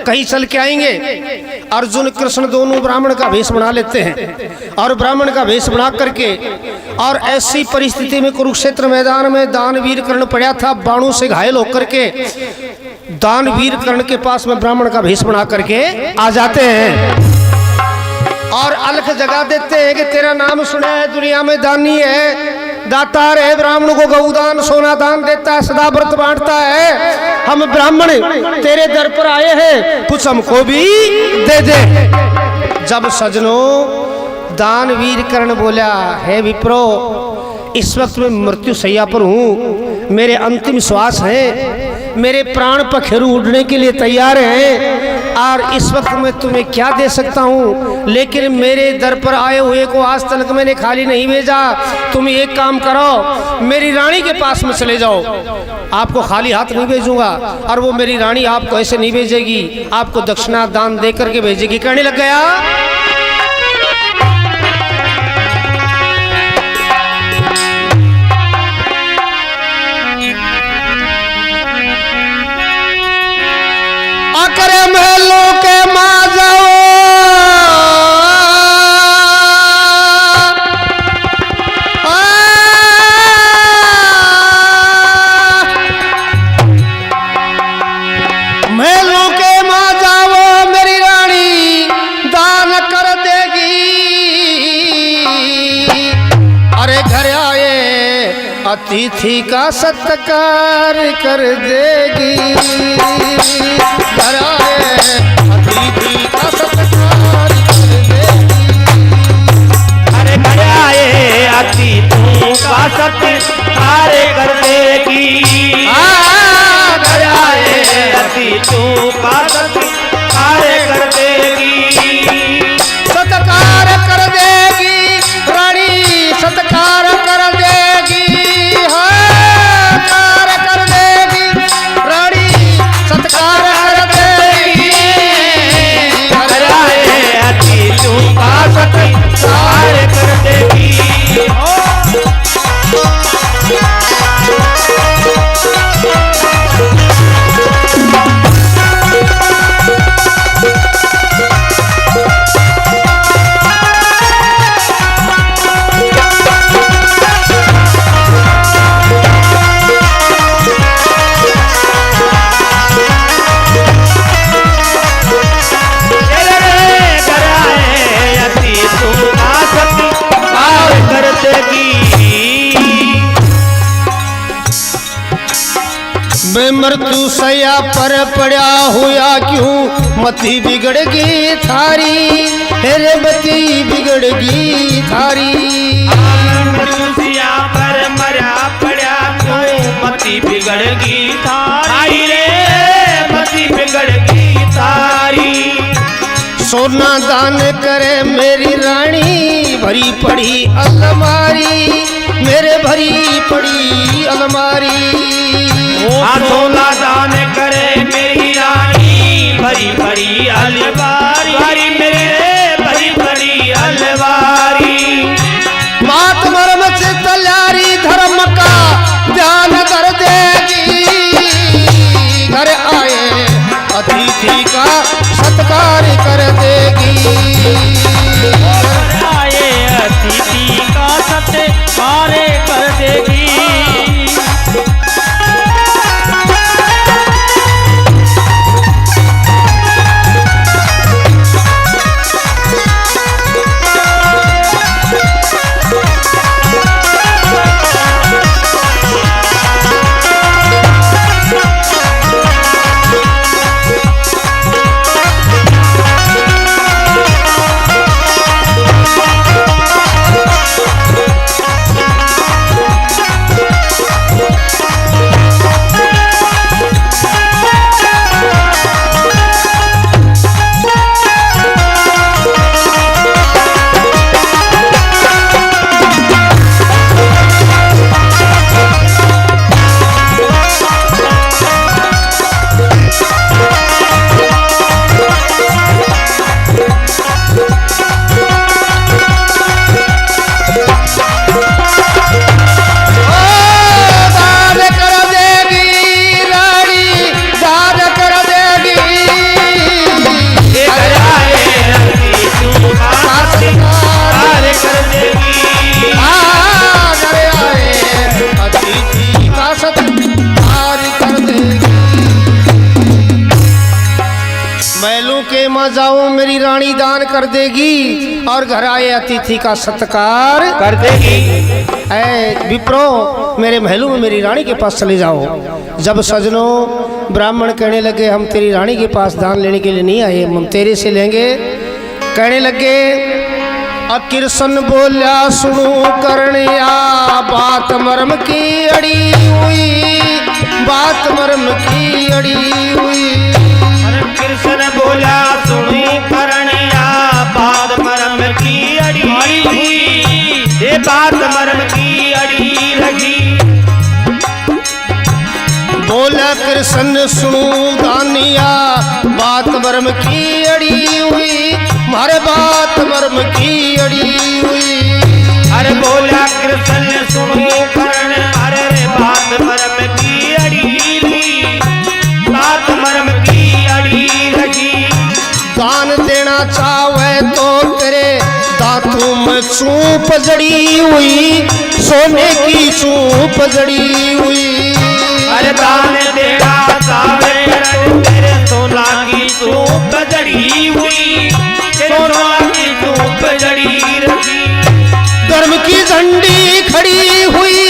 कहीं चल के आएंगे। अर्जुन कृष्ण दोनों ब्राह्मण का वेश बना लेते हैं और ब्राह्मण का वेश बना करके, और ऐसी परिस्थिति में कुरुक्षेत्र मैदान में दानवीर कर्ण पड़ा था, बाणों से घायल होकर के दानवीर कर्ण के पास में ब्राह्मण का वेश बना करके आ जाते हैं और अलख जगा देते हैं कि तेरा नाम सुना है, दुनिया में दानी है, दातार है, ब्राह्मणों को गौदान सोना दान देता है, सदा व्रत बांटता है। हम ब्राह्मण तेरे दर पर आए हैं, कुछ हमको भी दे दे। जब सजनों दानवीर कर्ण बोला है विप्रो इस वक्त मैं मृत्यु शैया पर हूँ, मेरे अंतिम श्वास है, मेरे प्राण पखेरु उड़ने के लिए तैयार हैं और इस वक्त मैं तुम्हें क्या दे सकता हूँ, लेकिन मेरे दर पर आए हुए को आज तक मैंने खाली नहीं भेजा। तुम एक काम करो, मेरी रानी के पास में चले जाओ, आपको खाली हाथ नहीं भेजूंगा और वो मेरी रानी आपको ऐसे नहीं भेजेगी, आपको दक्षिणा दान दे करके भेजेगी। कहने लग गया अतिथि का सत्कार कर देगी। घर आए अतिथि का सत्कार कर देगी। अरे घर आए अतिथि का सत्कार कर देगी। घर आए अतिथि का सत्कार कर देगी। सत्कार कर देगी रानी, सत्कार कर देगी। हाँ कर देगी रानी, सत्कार कर देगी। घर आए अतिथि का सत्कार कर देगी। मैं मृत्यु सया पर पड़ा हुआ क्यों, मती बिगड़गी थारी, तेरे मती बिगड़गी थारी। मृत्युसिया पर मरा पड़ा क्यों, मती बिगड़गी थारी रे, मती बिगड़गी थारी। सोना दान करे मेरी रानी, भरी पड़ी अलमारी, मेरे भरी पड़ी अलमारी। सोना दान करे मेरी रानी, भरी भरी अलमारी, मेरी रे भरी भरी अलमारी। मात मर्म से तैयारी धर्म का ध्यान कर देगी। घर आए अतिथि का सत्कार कर देगी। घर आए अतिथि का सत्कार कर देगी। जाऊं मेरी रानी दान कर देगी, और घर आए अतिथि का सत्कार कर देगी। ऐ विप्रो मेरे महलों में मेरी रानी के पास चले जाओ। जब सजनों ब्राह्मण कहने लगे हम तेरी रानी के पास दान लेने के लिए नहीं आए, हम तेरे से लेंगे, कहने लगे कृष्ण बोल्या सुनो करनिया, बात मर्म की अड़ी हुई, बात मर्म की अड़ी हुई। कृष्ण बोला सुनी करनिया, बात मर्म की अड़ी हुई, ये बात मर्म की अड़ी लगी। बोला कृष्ण सुनो दानिया, बात मर्म की अड़ी हुई, मारे बात मर्म की अड़ी हुई। अरे बोला कृष्ण सुनो करण, अरे बात मर्म की अड़ी हुई, बात मर्म की अड़ी लगी। दान देना चाहे तो तेरे दांतों में सूप जड़ी हुई, सोने की सूप जड़ी हुई। अरे दान देना चाहे तेरे सोना की सूप जड़ी हुई, सोना की सूप जड़ी रही। धर्म की झंडी खड़ी हुई,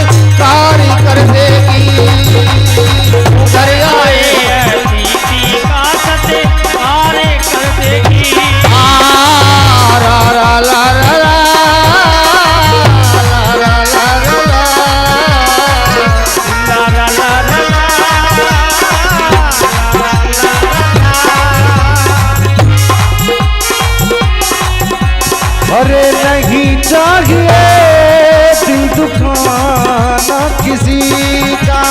सत्कारी कर देगी। घर आए अतिथि का सत्कार कर देगी। रा रा ला रा रा ला ला ला ला ला ला ला अरे नहीं चाहिए दिल दुखाना किसी का।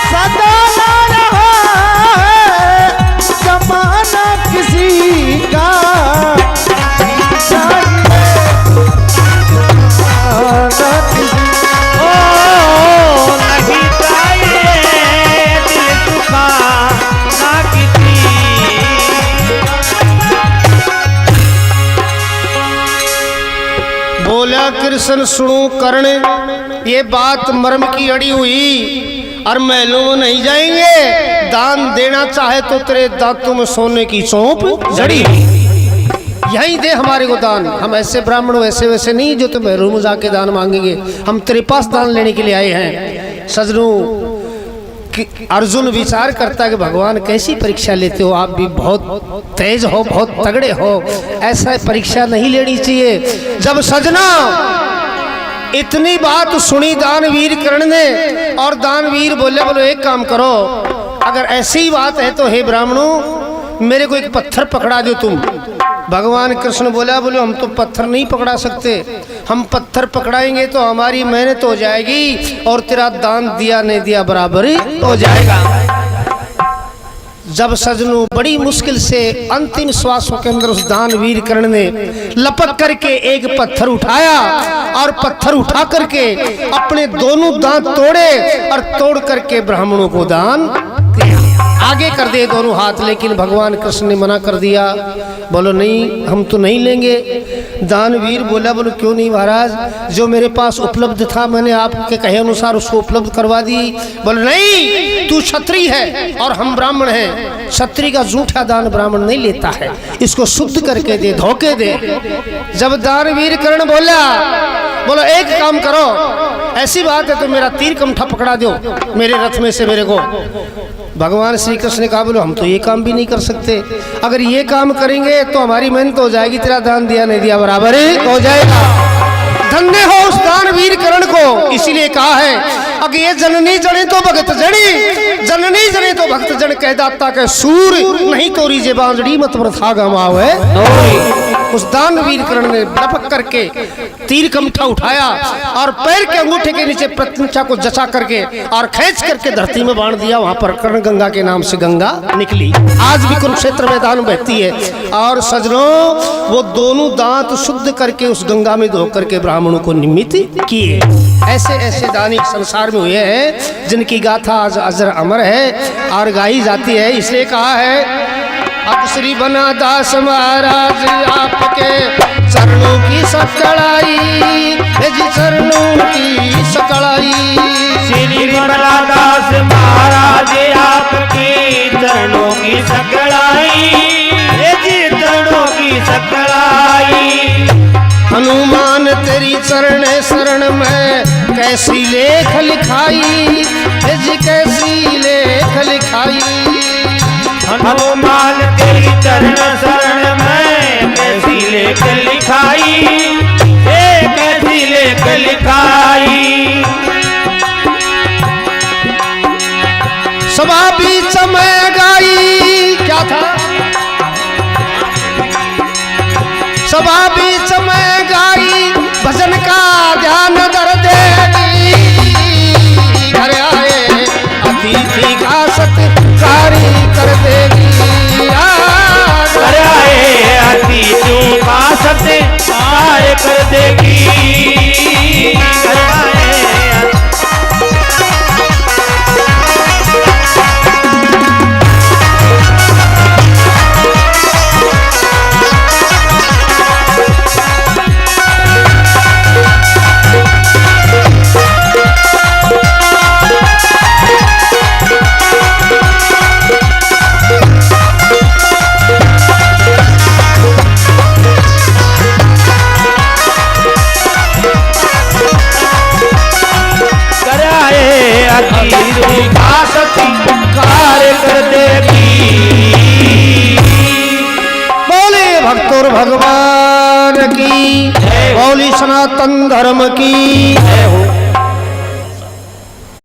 सदा ना रहा है जमाना किसी का। ना किसी ओ नहीं चाहिए दिल दुखाना किसी। बोला कृष्ण सुनो कर्ण, ये बात मर्म की अड़ी हुई और महलों में नहीं जाएंगे। दान देना चाहे तो तेरे दांतों में सोने की चौंप जड़ी, यही दे हमारे को दान। हम ऐसे ब्राह्मण वैसे वैसे नहीं जो तो महलों में जाके दान मांगेंगे। हम तेरे पास दान लेने के लिए आए हैं। सजनों, अर्जुन विचार करता है कि भगवान कैसी परीक्षा लेते हो, आप भी बहुत तेज हो, बहुत तगड़े हो, ऐसा परीक्षा नहीं लेनी चाहिए। जब सजना इतनी बात सुनी दानवीर कर्ण ने, और दानवीर बोले बोलो एक काम करो, अगर ऐसी ही बात है तो हे ब्राह्मणों मेरे को एक पत्थर पकड़ा दो तुम। भगवान कृष्ण बोला बोलो हम तो पत्थर नहीं पकड़ा सकते, हम पत्थर पकड़ाएंगे तो हमारी मेहनत हो जाएगी और तेरा दान दिया नहीं दिया बराबर ही हो जाएगा। जब सजनों बड़ी मुश्किल से अंतिम श्वासों के अंदर उस दानवीर कर्ण ने लपक करके एक पत्थर उठाया और पत्थर उठा करके अपने दोनों दांत तोड़े और तोड़ करके ब्राह्मणों को दान दिया। आगे कर दे दोनों हाथ, लेकिन भगवान कृष्ण ने मना कर दिया। बोलो नहीं हम तो नहीं लेंगे। दानवीर बोला बोलो क्यों नहीं महाराज, जो मेरे पास उपलब्ध था मैंने आपके कहे अनुसार उसको उपलब्ध करवा दी। बोलो नहीं, तू क्षत्रिय है और हम ब्राह्मण हैं, क्षत्रिय का झूठा दान ब्राह्मण नहीं लेता है, इसको शुद्ध करके दे, धोखे दे। जब दानवीर कर्ण बोला बोलो एक काम करो, ऐसी बात है तो मेरा तीर कमठा पकड़ा दो मेरे रथ में से मेरे को। भगवान श्री कृष्ण ने कहा बोलो हम तो ये काम भी नहीं कर सकते, अगर ये काम करेंगे तो हमारी मेहनत हो जाएगी, तेरा दान दिया नहीं दिया बराबर ही हो जाएगा। धन्य हो उस दानवीर कर्ण को, इसीलिए कहा है अगर ये जननी जने तो भगत जनी, जननी जने तो भक्त जन कह दाता के सूर, नहीं तोरी जे बांजड़ी मत वृथा गमावे। उस दानवीर कर्ण ने लपक करके तीर कमठा उठाया और पैर के अंगूठे के नीचे प्रत्यंचा को जचा करके और खींच करके धरती में बांध दिया। वहां पर कर्ण गंगा के नाम से गंगा निकली, आज भी कुरुक्षेत्र मैदान बहती है। और सजनों वो दोनों दांत शुद्ध करके उस गंगा में धो करके ब्राह्मणों को निमित्त किए। ऐसे ऐसे दानी संसार में हुए हैं जिनकी गाथा आज अजर अमर है और गाई जाती है। इसलिए कहा है अब श्री बना दास महाराज आपके चरणों की सकड़ाई, जी चरणों की सकड़ाई। श्री बना दास महाराज आपके चरणों की सकड़ाई, जी चरणों की सकड़ाई। हनुमान तेरी चरण शरण में कैसी लेख लिखाई, जी कैसी लेख लिखाई। हनुमान तेरी चरण शरण में कैसी लेख लिखाई, कैसी लेख लिखाई। सभा बीच में गाई, क्या था सभा बीच में गाई, भजन का ध्यान धर देगी। घर आए अतिथि का सत्कारी कर देगी। सनातन धर्म की जय हो।